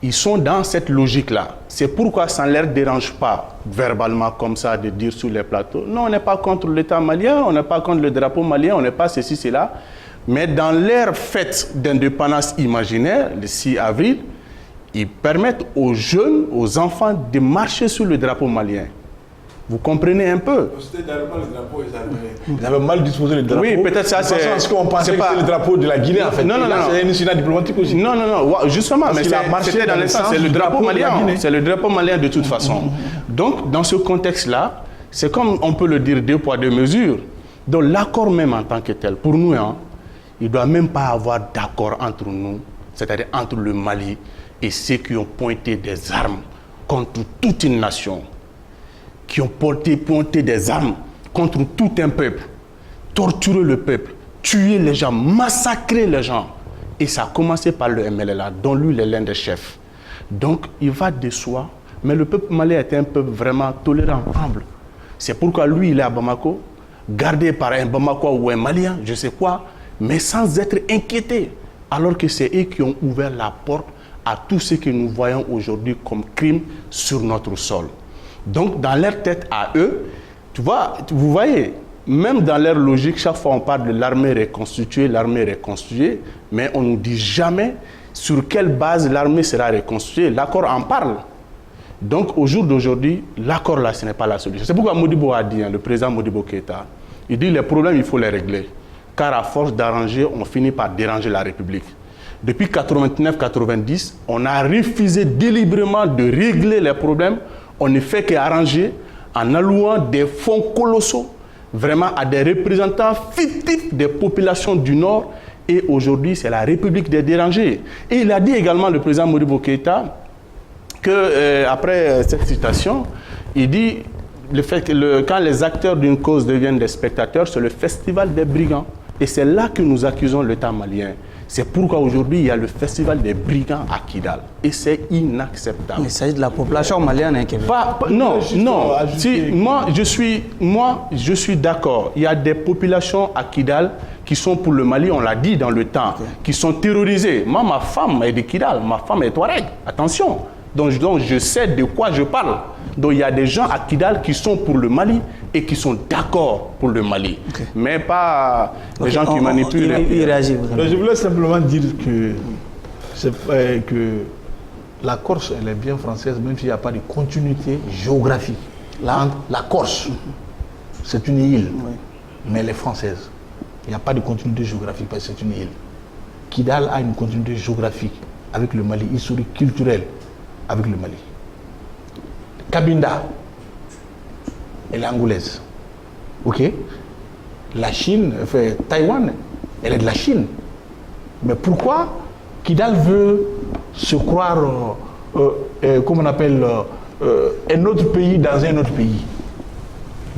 Ils sont dans cette logique-là. C'est pourquoi ça ne leur dérange pas verbalement comme ça de dire sur les plateaux, non, on n'est pas contre l'État malien, on n'est pas contre le drapeau malien, on n'est pas ceci, cela. Mais dans leur fête d'indépendance imaginaire, le 6 avril, ils permettent aux jeunes, aux enfants de marcher sur le drapeau malien. Vous comprenez un peu? C'était d'ailleurs pas le drapeau, ils avaient mal disposé le drapeau. Oui, peut-être ça c'est... Parce qu'on pensait que c'était le drapeau de la Guinée en fait. Non, non, non. C'est un incident diplomatique aussi. Non, non, non. Justement, mais c'était dans le sens, c'est le drapeau malien. C'est le drapeau malien de toute façon. Donc, dans ce contexte-là, c'est comme on peut le dire, 2 poids 2 mesures. Donc, l'accord même en tant que tel, pour nous, il ne doit même pas avoir d'accord entre nous, c'est-à-dire entre le Mali et ceux qui ont pointé des armes contre toute une nation, qui ont pointé des armes contre tout un peuple, torturé le peuple, tué les gens, massacré les gens. Et ça a commencé par le MLLA, dont lui, il est l'un des chefs. Donc, il va de soi. Mais le peuple malien était un peuple vraiment tolérant, humble. C'est pourquoi lui, il est à Bamako, gardé par un Bamako ou un Malien, je sais quoi, mais sans être inquiété. Alors que c'est eux qui ont ouvert la porte à tout ce que nous voyons aujourd'hui comme crime sur notre sol. Donc, dans leur tête à eux, tu vois, vous voyez, même dans leur logique, chaque fois on parle de l'armée reconstituée, mais on ne nous dit jamais sur quelle base l'armée sera reconstituée. L'accord en parle. Donc au jour d'aujourd'hui, l'accord là, ce n'est pas la solution. C'est pourquoi Modibo a dit, le président Modibo Keïta, il dit les problèmes, il faut les régler. Car à force d'arranger, on finit par déranger la République. Depuis 1989-90, on a refusé délibérément de régler les problèmes. On ne fait qu'arranger en allouant des fonds colossaux vraiment à des représentants fictifs des populations du Nord. Et aujourd'hui, c'est la République des dérangés. Et il a dit également, le président Modibo Keïta, que après cette citation, il dit le fait que quand les acteurs d'une cause deviennent des spectateurs, c'est le festival des brigands. Et c'est là que nous accusons l'État malien. C'est pourquoi aujourd'hui, il y a le festival des brigands à Kidal. Et c'est inacceptable. Mais il s'agit de la population malienne. Non. Si, moi, je suis d'accord. Il y a des populations à Kidal qui sont pour le Mali, on l'a dit dans le temps, qui sont terrorisées. Moi, ma femme est de Kidal, ma femme est Touareg. Attention. Donc je sais de quoi je parle. Donc il y a des gens à Kidal qui sont pour le Mali et qui sont d'accord pour le Mali. Mais pas les gens qui manipulent. Je voulais simplement dire que la Corse, elle est bien française, même s'il n'y a pas de continuité géographique. La Corse, c'est une île, mais elle est française. Il n'y a pas de continuité géographique parce que c'est une île. Kidal a une continuité géographique avec le Mali, historique, culturelle avec le Mali. Cabinda, elle est angolaise. Ok? La Chine, Taïwan, elle est de la Chine. Mais pourquoi Kidal veut se croire, comment on appelle, un autre pays dans un autre pays?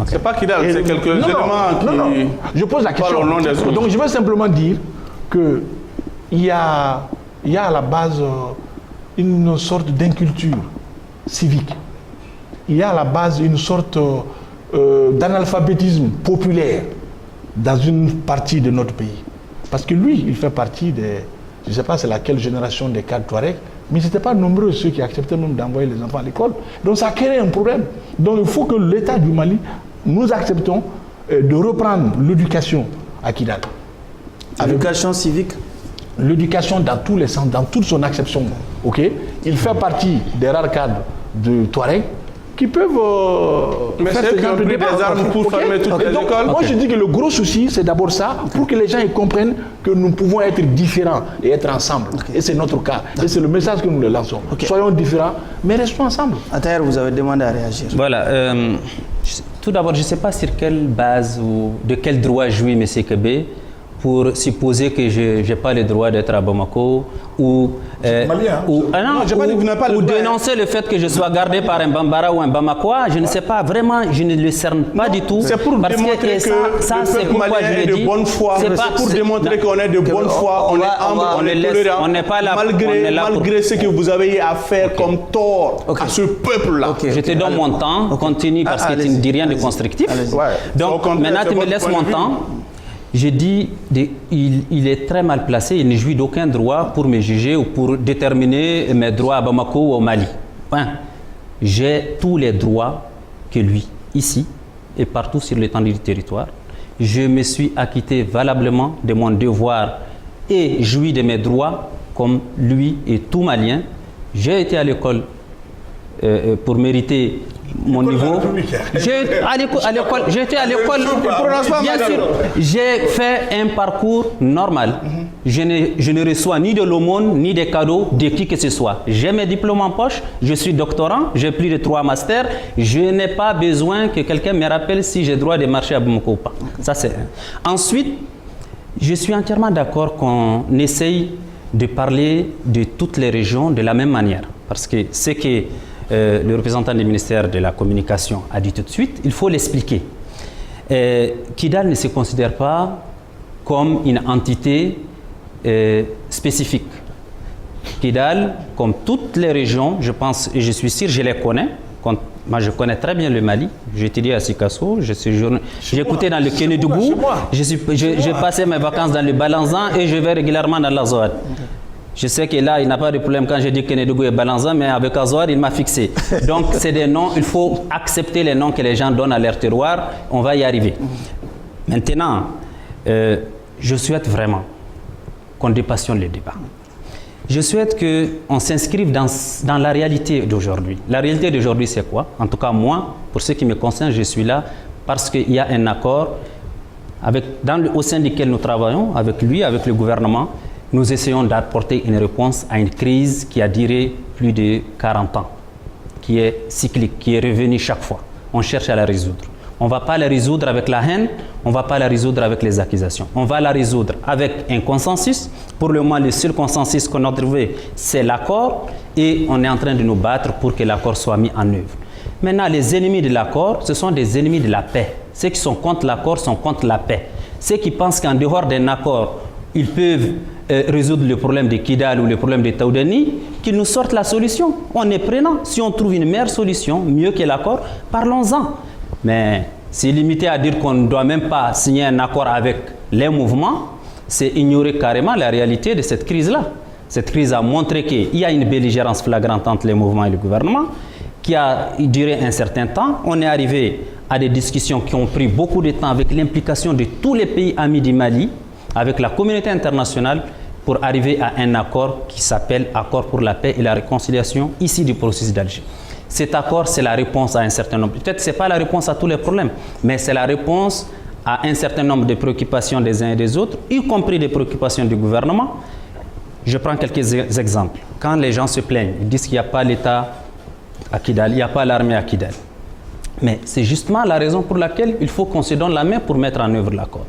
C'est pas Kidal, c'est quelques éléments qui... Non. Je pose la question. Donc je veux simplement dire qu'il y a à la base une sorte d'inculture civique. Il y a à la base une sorte d'analphabétisme populaire dans une partie de notre pays. Parce que lui, il fait partie des... Je ne sais pas c'est laquelle génération des cadres Touareg, mais ils n'étaient pas nombreux ceux qui acceptaient même d'envoyer les enfants à l'école. Donc ça crée un problème. Donc il faut que l'État du Mali, nous acceptons de reprendre l'éducation à Kidal. L'éducation civique? L'éducation dans tous les sens, dans toute son acception. Okay? Il fait partie des rares cadres de Touareg qui peuvent mais faire ce genre de débat. Des armes pour fermer toutes les écoles. Moi je dis que le gros souci c'est d'abord ça, pour que les gens ils comprennent que nous pouvons être différents et être ensemble. Et c'est notre cas. Et c'est le message que nous leur lançons. Soyons différents, mais restons ensemble. Attaher, vous avez demandé à réagir. Voilà. Tout d'abord, je ne sais pas sur quelle base ou de quel droit jouit M. Kébé pour supposer que je n'ai pas le droit d'être à Bamako ou dénoncer le fait que je sois gardé par un Bambara ou un Bamakois. Je ne sais pas, vraiment, je ne le cerne pas du tout. C'est pour démontrer que le peuple malien est de bonne foi. C'est pour démontrer qu'on est de bonne foi, on est humble, on est tolérant, malgré ce que vous avez eu à faire comme tort à ce peuple-là. Je te donne mon temps, continue parce que tu ne dis rien de constructif. Donc maintenant tu me laisses mon temps. Je dis, il est très mal placé, il ne jouit d'aucun droit pour me juger ou pour déterminer mes droits à Bamako ou au Mali. J'ai tous les droits que lui, ici et partout sur l'étendue du territoire. Je me suis acquitté valablement de mon devoir et joui de mes droits comme lui et tout Malien. J'ai été à l'école pour mériter mon niveau. J'ai été à l'école, bien sûr. J'ai fait un parcours normal. Je ne reçois ni de l'aumône, ni des cadeaux de qui que ce soit. J'ai mes diplômes en poche, je suis doctorant, j'ai plus de 3 masters. Je n'ai pas besoin que quelqu'un me rappelle si j'ai droit de marcher à Bamako ou pas. Ça, c'est un. Ensuite, je suis entièrement d'accord qu'on essaye de parler de toutes les régions de la même manière. Parce que ce que le représentant du ministère de la Communication a dit tout de suite, il faut l'expliquer. Kidal ne se considère pas comme une entité spécifique. Kidal, comme toutes les régions, je pense, et je suis sûr, je les connais. Moi, je connais très bien le Mali. J'ai étudié à Sikasso, j'ai écouté dans le Kénédougou, j'ai passé mes vacances dans le Balanzan et je vais régulièrement dans l'Azawad. Je sais que là, il n'a pas de problème quand je dis Kénédougou et Balanzan, mais avec Azawad, il m'a fixé. Donc, c'est des noms, il faut accepter les noms que les gens donnent à leur terroir, on va y arriver. Maintenant, je souhaite vraiment qu'on dépassionne les débats. Je souhaite qu'on s'inscrive dans la réalité d'aujourd'hui. La réalité d'aujourd'hui, c'est quoi? En tout cas, moi, pour ce qui me concerne, je suis là parce qu'il y a un accord au sein duquel nous travaillons, avec lui, avec le gouvernement. Nous essayons d'apporter une réponse à une crise qui a duré plus de 40 ans, qui est cyclique, qui est revenue chaque fois. On cherche à la résoudre. On ne va pas la résoudre avec la haine, on ne va pas la résoudre avec les accusations. On va la résoudre avec un consensus. Pour le moment, le seul consensus qu'on a trouvé, c'est l'accord. Et on est en train de nous battre pour que l'accord soit mis en œuvre. Maintenant, les ennemis de l'accord, ce sont des ennemis de la paix. Ceux qui sont contre l'accord sont contre la paix. Ceux qui pensent qu'en dehors d'un accord, ils peuvent résoudre le problème de Kidal ou le problème de Taoudani, qu'ils nous sortent la solution. On est prenant. Si on trouve une meilleure solution, mieux que l'accord, parlons-en. Mais c'est limité à dire qu'on ne doit même pas signer un accord avec les mouvements, c'est ignorer carrément la réalité de cette crise-là. Cette crise a montré qu'il y a une belligérance flagrante entre les mouvements et le gouvernement qui a duré un certain temps. On est arrivé à des discussions qui ont pris beaucoup de temps avec l'implication de tous les pays amis du Mali, avec la communauté internationale, pour arriver à un accord qui s'appelle Accord pour la paix et la réconciliation, ici du processus d'Alger. Cet accord, c'est la réponse à un certain nombre. Peut-être que ce n'est pas la réponse à tous les problèmes, mais c'est la réponse à un certain nombre de préoccupations des uns et des autres, y compris des préoccupations du gouvernement. Je prends quelques exemples. Quand les gens se plaignent, ils disent qu'il n'y a pas l'État à Kidal, il n'y a pas l'armée à Kidal. Mais c'est justement la raison pour laquelle il faut qu'on se donne la main pour mettre en œuvre l'accord.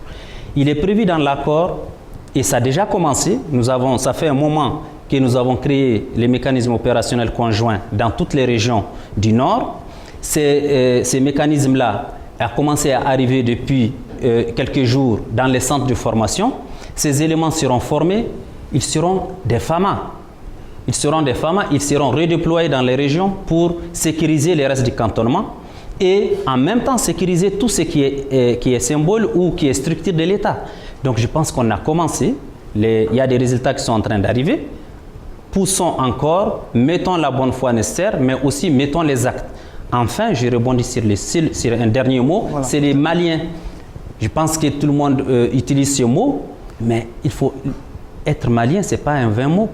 Il est prévu dans l'accord, et ça a déjà commencé, ça fait un moment que nous avons créé les mécanismes opérationnels conjoints dans toutes les régions du Nord. Ces mécanismes-là ont commencé à arriver depuis quelques jours dans les centres de formation. Ces éléments seront formés, ils seront des FAMA. Ils seront redéployés dans les régions pour sécuriser les restes du cantonnement et en même temps sécuriser tout ce qui est symbole ou qui est structure de l'État. Donc je pense qu'on a commencé, il y a des résultats qui sont en train d'arriver. Poussons encore, mettons la bonne foi nécessaire, mais aussi mettons les actes. Enfin, je rebondis sur un dernier mot, voilà. C'est les Maliens. Je pense que tout le monde utilise ce mot, mais il faut être malien, ce n'est pas un vain mot.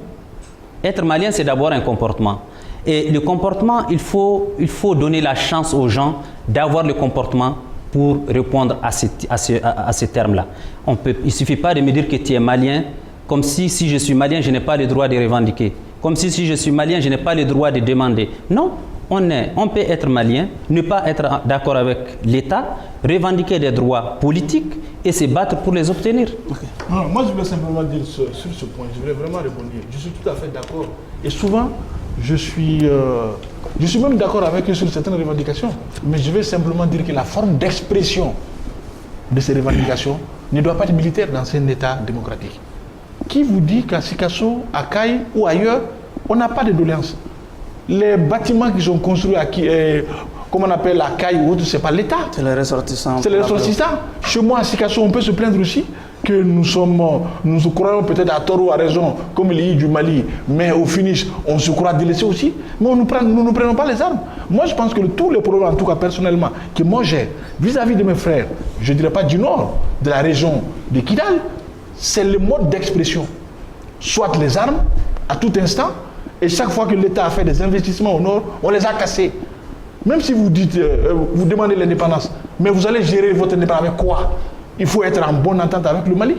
Être malien, c'est d'abord un comportement. Et le comportement, il faut donner la chance aux gens d'avoir le comportement pour répondre à ces termes-là. Il ne suffit pas de me dire que tu es malien, comme si je suis malien, je n'ai pas le droit de revendiquer. Comme si je suis malien, je n'ai pas le droit de demander. Non, on peut être malien, ne pas être d'accord avec l'État, revendiquer des droits politiques et se battre pour les obtenir. Okay. Non, moi, je voulais simplement dire sur ce point, je voulais vraiment répondre. Je suis tout à fait d'accord. Et souvent, je suis même d'accord avec eux sur certaines revendications. Mais je vais simplement dire que la forme d'expression de ces revendications ne doit pas être militaire dans un État démocratique. Qui vous dit qu'à Sikasso, à Kaï ou ailleurs, on n'a pas de doléances? Les bâtiments qui sont construits comme on appelle la Kaï ou autre, ce n'est pas l'État. C'est les ressortissants. C'est les ressortissants. Chez moi, à Sikasso, on peut se plaindre aussi que nous croyons peut-être à tort ou à raison, comme il y a du Mali, mais au finish, on se croit délaissé aussi. Mais nous ne prenons pas les armes. Moi, je pense que tous les problèmes, en tout cas personnellement, que moi j'ai vis-à-vis de mes frères, je ne dirais pas du Nord, de la région de Kidal, c'est le mode d'expression. Soit les armes, à tout instant, et chaque fois que l'État a fait des investissements au Nord, on les a cassés. Même si vous dites, vous demandez l'indépendance, mais vous allez gérer votre indépendance avec quoi? Il faut être en bonne entente avec le Mali.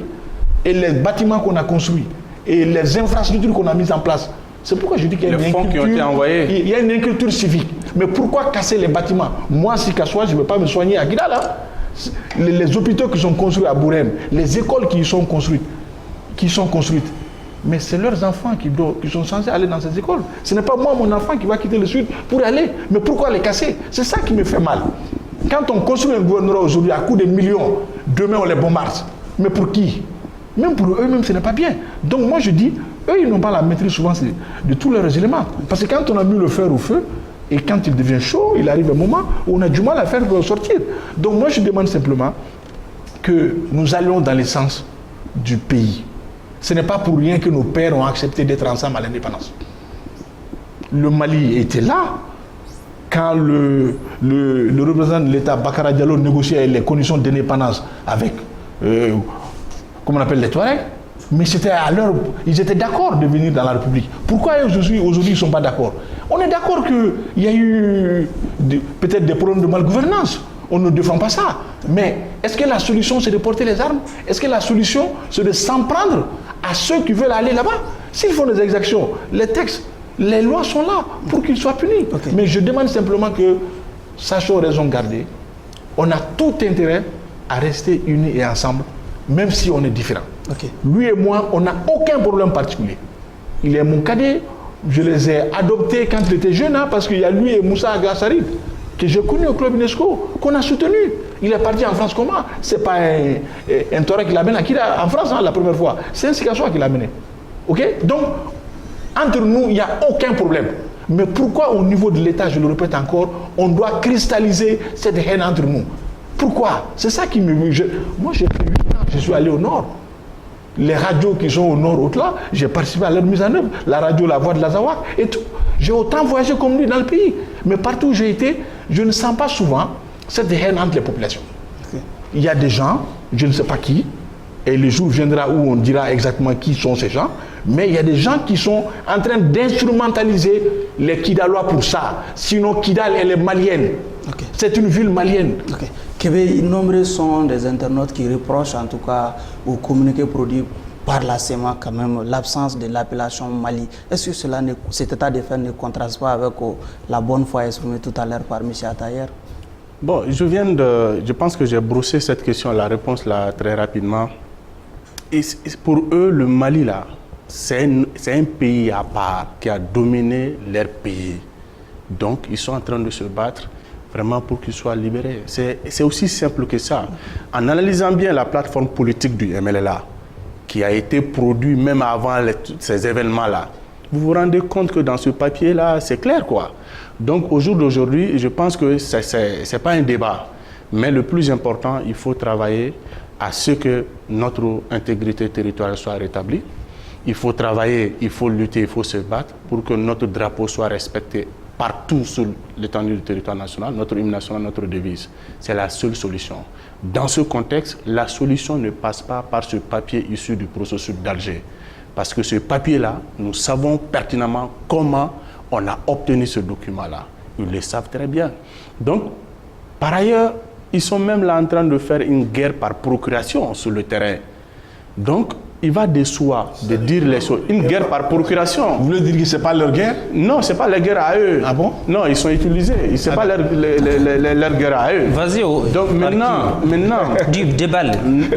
Et les bâtiments qu'on a construits, et les infrastructures qu'on a mises en place, c'est pourquoi je dis qu'il y a il y a une inculture civique. Mais pourquoi casser les bâtiments? Moi, si Kassoua, je ne veux pas me soigner à Kidal. Les hôpitaux qui sont construits à Bourem, les écoles qui sont construites, mais c'est leurs enfants qui sont censés aller dans ces écoles. Ce n'est pas moi, mon enfant, qui va quitter le Sud pour y aller. Mais pourquoi les casser? C'est ça qui me fait mal. Quand on construit un gouvernement aujourd'hui à coût de millions, demain on les bombarde. Mais pour qui? Même pour eux-mêmes, ce n'est pas bien. Donc moi je dis, eux ils n'ont pas la maîtrise souvent de tous leurs éléments. Parce que quand on a mis le fer au feu, et quand il devient chaud, il arrive un moment où on a du mal à faire sortir. Donc moi je demande simplement que nous allions dans le sens du pays. Ce n'est pas pour rien que nos pères ont accepté d'être ensemble à l'indépendance. Le Mali était là, quand le représentant de l'État, Bakara Diallo, négociait les conditions d'indépendance avec, comment on appelle, les Touaregs, mais c'était à l'heure, ils étaient d'accord de venir dans la République. Pourquoi aujourd'hui ils ne sont pas d'accord? On est d'accord qu'il y a eu peut-être des problèmes de malgouvernance. On ne défend pas ça. Mais est-ce que la solution, c'est de porter les armes? Est-ce que la solution, c'est de s'en prendre à ceux qui veulent aller là-bas? S'ils font des exactions, les textes, les lois sont là pour qu'ils soient punis. Okay. Mais je demande simplement que, sachons raison garder, on a tout intérêt à rester unis et ensemble, même si on est différents. Okay. Lui et moi, on n'a aucun problème particulier. Il est mon cadet, je les ai adoptés quand j'étais jeune, hein, parce qu'il y a lui et Moussa Agassari, que j'ai connu au club UNESCO, qu'on a soutenu. Il est parti en France comment? C'est pas un Touareg qui l'amène en France hein, la première fois. C'est un Sikasois qui l'a amené. Ok? Donc, entre nous, il n'y a aucun problème. Mais pourquoi au niveau de l'État, je le répète encore, on doit cristalliser cette haine entre nous? Pourquoi? C'est ça qui me... Moi, j'ai fait 8 ans, je suis allé au Nord. Les radios qui sont au Nord, au-delà, j'ai participé à leur mise en œuvre. La radio La Voix de l'Azawak et tout. J'ai autant voyagé comme lui dans le pays. Mais partout où j'ai été, je ne sens pas souvent cette haine entre les populations. Okay. Il y a des gens, je ne sais pas qui, et le jour viendra où on dira exactement qui sont ces gens, mais il y a des gens qui sont en train d'instrumentaliser les Kidalois pour ça. Sinon, Kidal, elle est malienne. Okay. C'est une ville malienne. Okay. Kébé, nombreux sont des internautes qui reprochent en tout cas au communiqué produit par la CEMA quand même l'absence de l'appellation Mali. Est-ce que cet état de fait ne contraste pas avec la bonne foi exprimée tout à l'heure par M. Atayer? Bon, je pense que j'ai brossé cette question, la réponse là très rapidement. Et pour eux, le Mali là, c'est un pays à part qui a dominé leur pays. Donc, ils sont en train de se battre vraiment pour qu'ils soient libérés. C'est aussi simple que ça. En analysant bien la plateforme politique du MLLA, qui a été produit même avant ces événements-là, vous vous rendez compte que dans ce papier-là, c'est clair quoi. Donc au jour d'aujourd'hui, je pense que ce n'est pas un débat. Mais le plus important, il faut travailler à ce que notre intégrité territoriale soit rétablie. Il faut travailler, il faut lutter, il faut se battre pour que notre drapeau soit respecté partout sur l'étendue du territoire national, notre hymne national, notre devise. C'est la seule solution. Dans ce contexte, la solution ne passe pas par ce papier issu du processus d'Alger. Parce que ce papier-là, nous savons pertinemment comment on a obtenu ce document-là. Ils le savent très bien. Donc, par ailleurs, ils sont même là en train de faire une guerre par procuration sur le terrain. Donc, il va de soi de dire les choses. Une guerre par procuration. Vous voulez dire que ce n'est pas leur guerre? Non, ce n'est pas leur guerre à eux. Ah bon? Non, ils sont utilisés. Ce n'est pas leur guerre à eux. Vas-y. Donc maintenant du déballe.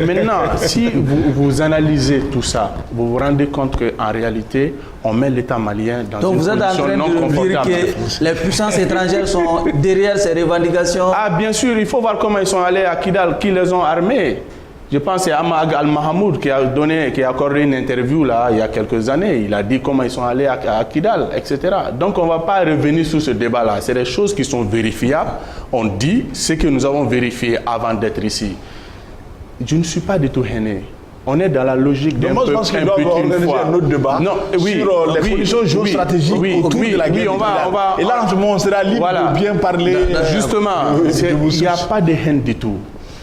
Maintenant, si vous analysez tout ça, vous vous rendez compte qu'en réalité, on met l'État malien dans une position non confortable. Donc vous êtes en train de dire que les puissances étrangères sont derrière ces revendications? Ah bien sûr, il faut voir comment ils sont allés à Kidal, qui les ont armés. Je pense que c'est Ahmad Al-Mahamoud qui a accordé une interview là, il y a quelques années. Il a dit comment ils sont allés à Kidal, etc. Donc on ne va pas revenir sur ce débat-là. C'est des choses qui sont vérifiables. On dit ce que nous avons vérifié avant d'être ici. Je ne suis pas du tout haineux. On est dans la logique d'un peuple imputé une fois. Un autre débat sur les conditions géostratégiques autour de la guerre. Et là, en ce moment, on sera libre de bien parler. Justement, il n'y a pas de haine du tout.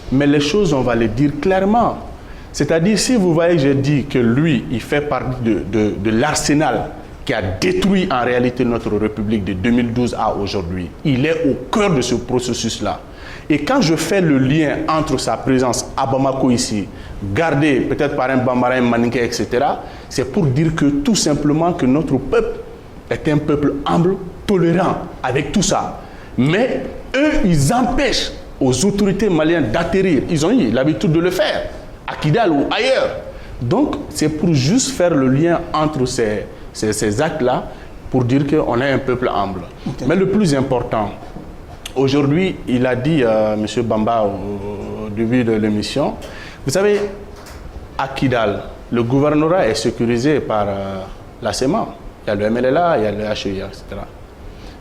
Mais les choses, on va les dire clairement. C'est-à-dire, si vous voyez, j'ai dit que lui, il fait partie de l'arsenal qui a détruit en réalité notre République de 2012 à aujourd'hui. Il est au cœur de ce processus-là. Et quand je fais le lien entre sa présence à Bamako ici, gardée peut-être par un Bambara, un Maninké, etc., c'est pour dire que tout simplement que notre peuple est un peuple humble, tolérant, avec tout ça. Mais eux, ils empêchent aux autorités maliennes d'atterrir. Ils ont eu l'habitude de le faire, à Kidal ou ailleurs. Donc, c'est pour juste faire le lien entre ces actes-là, pour dire qu'on est un peuple humble. Okay. Mais le plus important, aujourd'hui, il a dit, M. Bamba, au début de l'émission, vous savez, à Kidal, le gouvernorat est sécurisé par la CEMA. Il y a le MLLA, il y a le HEI, etc.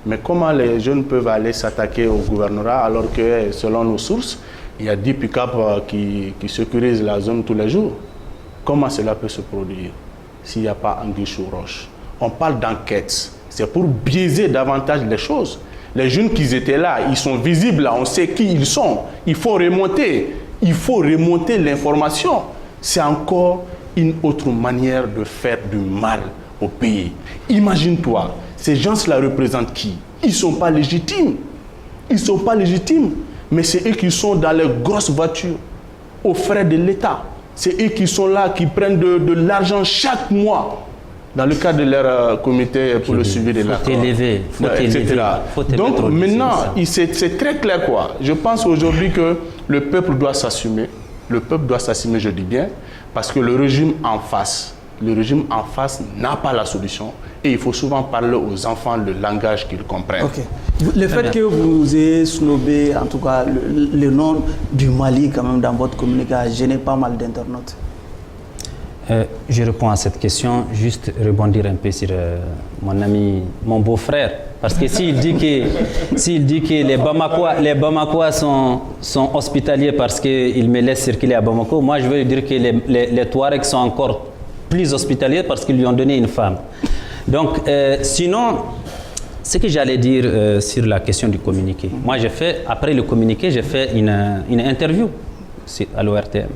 Mais comment les jeunes peuvent aller s'attaquer au gouvernorat alors que, selon nos sources, il y a 10 pick-up qui sécurisent la zone tous les jours? Comment cela peut se produire s'il n'y a pas anguille sous roche? On parle d'enquête. C'est pour biaiser davantage les choses. Les jeunes qui étaient là, ils sont visibles là, on sait qui ils sont. Il faut remonter l'information. C'est encore une autre manière de faire du mal au pays. Imagine-toi, ces gens-là représentent qui? Ils ne sont pas légitimes. Ils ne sont pas légitimes, mais c'est eux qui sont dans les grosses voitures, aux frais de l'État. C'est eux qui sont là, qui prennent de l'argent chaque mois dans le cadre de leur comité pour le suivi de l'accord. Faut t'élever. Donc maintenant, c'est très clair quoi. Je pense aujourd'hui que le peuple doit s'assumer. Le peuple doit s'assumer, je dis bien, parce que le régime en face n'a pas la solution. Et il faut souvent parler aux enfants le langage qu'ils comprennent. Okay. Le fait que vous ayez snobé, en tout cas, le nom du Mali quand même dans votre communiqué a gêné pas mal d'internautes. Je réponds à cette question, juste rebondir un peu sur mon ami, mon beau-frère. Parce que s'il dit que les Bamakois sont hospitaliers parce qu'ils me laissent circuler à Bamako, moi je veux dire que les Touaregs sont encore plus hospitaliers parce qu'ils lui ont donné une femme. Donc, sinon, ce que j'allais dire sur la question du communiqué. Moi, après le communiqué, j'ai fait une interview à l'ORTM,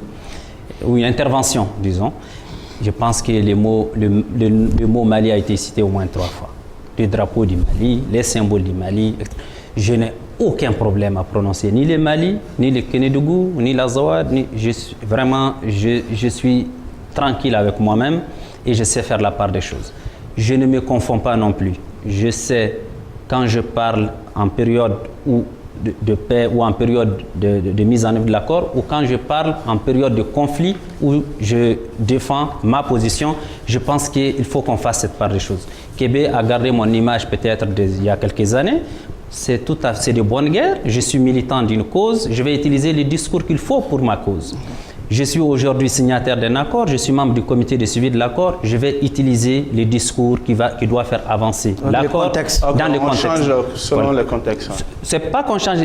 ou une intervention, disons. Je pense que le mot Mali a été cité au moins 3 fois. Le drapeau du Mali, les symboles du Mali. Je n'ai aucun problème à prononcer ni le Mali, ni le Kénédougou, ni l'Azawad. Je suis tranquille avec moi-même et je sais faire la part des choses. Je ne me confonds pas non plus. Je sais quand je parle en période de paix ou en période de mise en œuvre de l'accord, ou quand je parle en période de conflit où je défends ma position, je pense qu'il faut qu'on fasse cette part des choses. Kébé a gardé mon image peut-être il y a quelques années. C'est de bonne guerre. Je suis militant d'une cause. Je vais utiliser les discours qu'il faut pour ma cause. Je suis aujourd'hui signataire d'un accord, je suis membre du comité de suivi de l'accord, je vais utiliser les discours qui doivent faire avancer l'accord dans le contexte. On change selon le contexte. C'est pas qu'on change,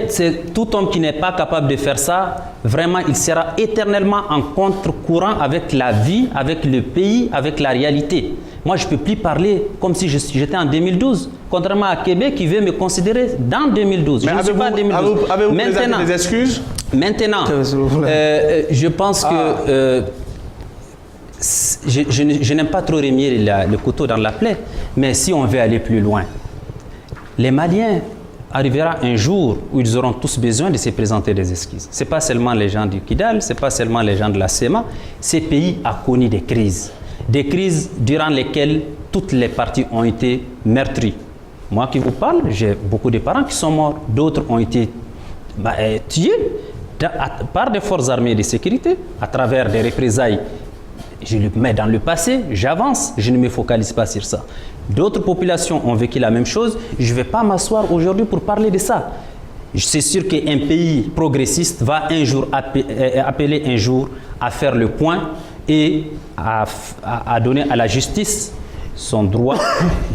c'est tout homme qui n'est pas capable de faire ça, vraiment il sera éternellement en contre-courant avec la vie, avec le pays, avec la réalité. Moi, je ne peux plus parler comme si j'étais en 2012, contrairement à Québec qui veut me considérer dans 2012. Mais avez-vous présenté des excuses? Maintenant, je pense que je n'aime pas trop remuer le couteau dans la plaie, mais si on veut aller plus loin, les Maliens arrivera un jour où ils auront tous besoin de se présenter des excuses. Ce n'est pas seulement les gens du Kidal, ce n'est pas seulement les gens de la SEMA. Ces pays ont connu des crises durant lesquelles toutes les parties ont été meurtries. Moi qui vous parle, j'ai beaucoup de parents qui sont morts, d'autres ont été tués par des forces armées de sécurité, à travers des représailles. Je le mets dans le passé, j'avance, je ne me focalise pas sur ça. D'autres populations ont vécu la même chose, je ne vais pas m'asseoir aujourd'hui pour parler de ça. C'est sûr qu'un pays progressiste va un jour appeler un jour à faire le point et à donner à la justice son droit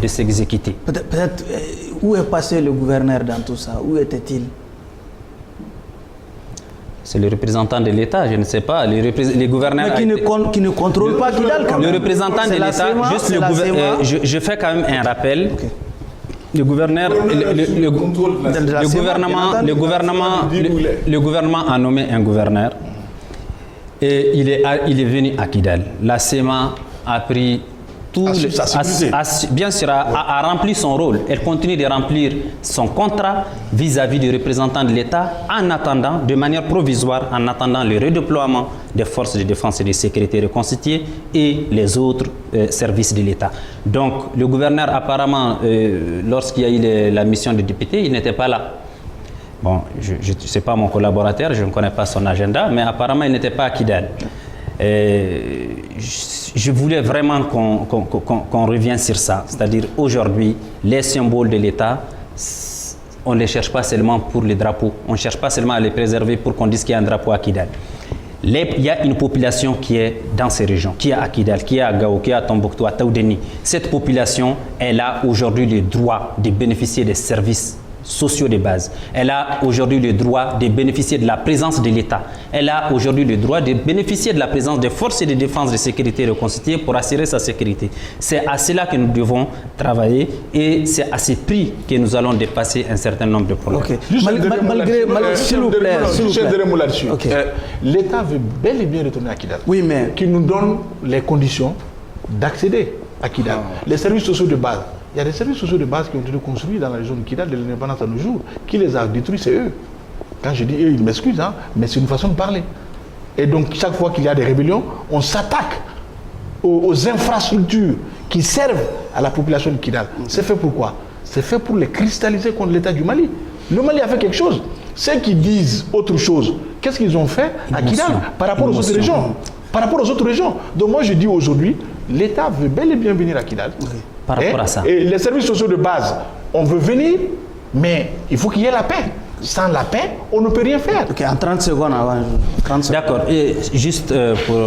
de s'exécuter. Peut-être, où est passé le gouverneur dans tout ça? Où était-il? C'est le représentant de l'État, je ne sais pas. Les gouverneurs. Mais qui ne contrôle pas Kidal quand même. Le représentant de l'État, je fais quand même un rappel. Okay. Le gouvernement a nommé un gouverneur et il est venu à Kidal. La SEMA a pris bien sûr, a rempli son rôle. Elle continue de remplir son contrat vis-à-vis du représentant de l'État en attendant, de manière provisoire, en attendant le redéploiement des forces de défense et de sécurité reconstituées et les autres services de l'État. Donc, le gouverneur, apparemment, lorsqu'il y a eu la mission de député, il n'était pas là. Bon, je ne sais pas mon collaborateur, je ne connais pas son agenda, mais apparemment, il n'était pas à Kidal. Je voulais vraiment qu'on revienne sur ça. C'est-à-dire aujourd'hui, les symboles de l'État, on ne les cherche pas seulement pour les drapeaux. On ne cherche pas seulement à les préserver pour qu'on dise qu'il y a un drapeau à Kidal. Il y a une population qui est dans ces régions, qui est à Kidal, qui est à Gao, qui est à Tombouctou, à Taoudeni. Cette population, elle a aujourd'hui le droit de bénéficier des services sociaux de base. Elle a aujourd'hui le droit de bénéficier de la présence de l'État. Elle a aujourd'hui le droit de bénéficier de la présence des forces de défense, de sécurité reconstituées pour assurer sa sécurité. C'est à cela que nous devons travailler et c'est à ce prix que nous allons dépasser un certain nombre de problèmes. Okay. S'il vous plaît, l'État veut bel et bien retourner à Kidal. Oui, mais qui nous donne les conditions d'accéder à Kidal. Les services sociaux de base. Il y a des services sociaux de base qui ont été construits dans la région de Kidal de l'indépendance à nos jours. Qui les a détruits, c'est eux. Quand je dis eux, ils m'excusent, hein, mais c'est une façon de parler. Et donc, chaque fois qu'il y a des rébellions, on s'attaque aux infrastructures qui servent à la population de Kidal. C'est fait pour quoi? C'est fait pour les cristalliser contre l'État du Mali. Le Mali a fait quelque chose. Ceux qui disent autre chose, qu'est-ce qu'ils ont fait à Kidal par rapport aux autres régions? Par rapport aux autres régions. Donc moi, je dis aujourd'hui, l'État veut bel et bien venir à Kidal. Par rapport à ça. Et les services sociaux de base, on veut venir, mais il faut qu'il y ait la paix. Sans la paix, on ne peut rien faire. Ok, en 30 secondes avant. D'accord. Et juste pour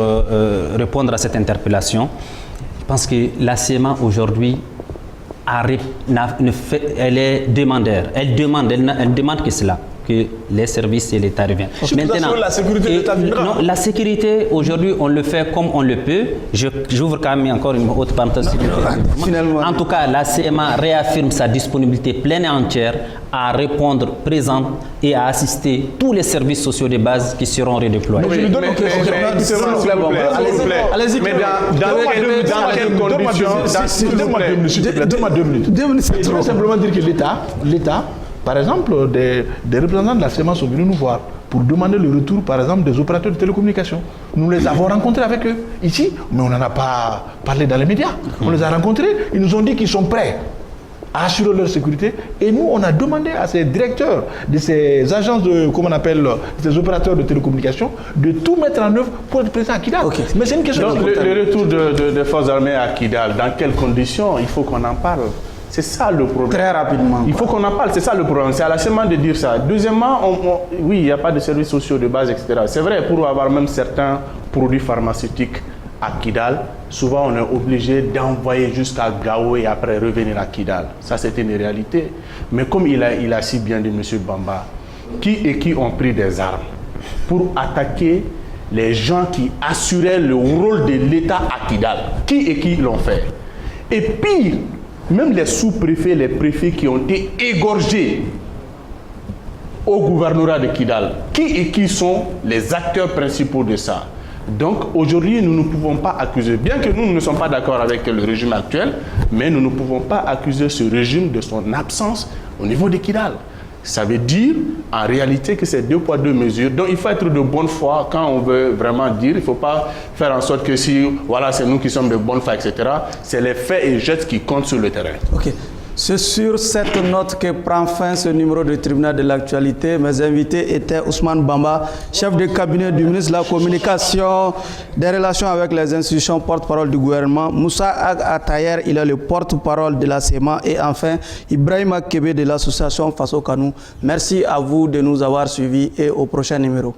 répondre à cette interpellation, je pense que la CMA aujourd'hui, elle est demandeur. Elle demande que cela, que les services et l'État reviennent. Maintenant, la sécurité de l'État viendra. Non, la sécurité, aujourd'hui, on le fait comme on le peut. J'ouvre quand même encore une autre parenthèse. En tout cas, la CMA réaffirme sa disponibilité pleine et entière à répondre présente et à assister tous les services sociaux de base qui seront redéployés. Mais dans quelles conditions? Donne-moi 2 minutes. Je veux simplement dire que l'État, par exemple, des représentants de la CMA sont venus nous voir pour demander le retour, par exemple, des opérateurs de télécommunications. Nous les avons rencontrés avec eux ici, mais on n'en a pas parlé dans les médias. On les a rencontrés, ils nous ont dit qu'ils sont prêts à assurer leur sécurité. Et nous, on a demandé à ces directeurs de ces agences de, comment on appelle, ces opérateurs de télécommunications, de tout mettre en œuvre pour être présent à Kidal. Okay. Mais c'est une question. Donc, le retour des forces armées à Kidal, dans quelles conditions? Il faut qu'on en parle. C'est ça le problème. Très rapidement. Il faut qu'on en parle, c'est ça le problème. C'est à la CMA de dire ça. Deuxièmement, oui, il n'y a pas de services sociaux de base, etc. C'est vrai, pour avoir même certains produits pharmaceutiques à Kidal, souvent on est obligé d'envoyer jusqu'à Gao et après revenir à Kidal. Ça, c'est une réalité. Mais comme il a si bien dit M. Bamba, qui ont pris des armes pour attaquer les gens qui assuraient le rôle de l'État à Kidal? Qui l'ont fait? Et pire, même les sous-préfets, les préfets qui ont été égorgés au gouvernorat de Kidal, qui sont les acteurs principaux de ça? Donc aujourd'hui, nous ne pouvons pas accuser, bien que nous ne sommes pas d'accord avec le régime actuel, mais nous ne pouvons pas accuser ce régime de son absence au niveau de Kidal. Ça veut dire en réalité que c'est 2 poids 2 mesures. Donc il faut être de bonne foi quand on veut vraiment dire. Il ne faut pas faire en sorte que si voilà, c'est nous qui sommes de bonne foi, etc. C'est les faits et gestes qui comptent sur le terrain. Ok. C'est sur cette note que prend fin ce numéro de Tribunal de l'actualité. Mes invités étaient Ousmane Bamba, chef de cabinet du ministre de la Communication, des relations avec les institutions, porte-parole du gouvernement. Moussa Atayer, il est le porte-parole de la CMA. Et enfin, Ibrahima Kébé de l'association Faso Kanou. Merci à vous de nous avoir suivis et au prochain numéro.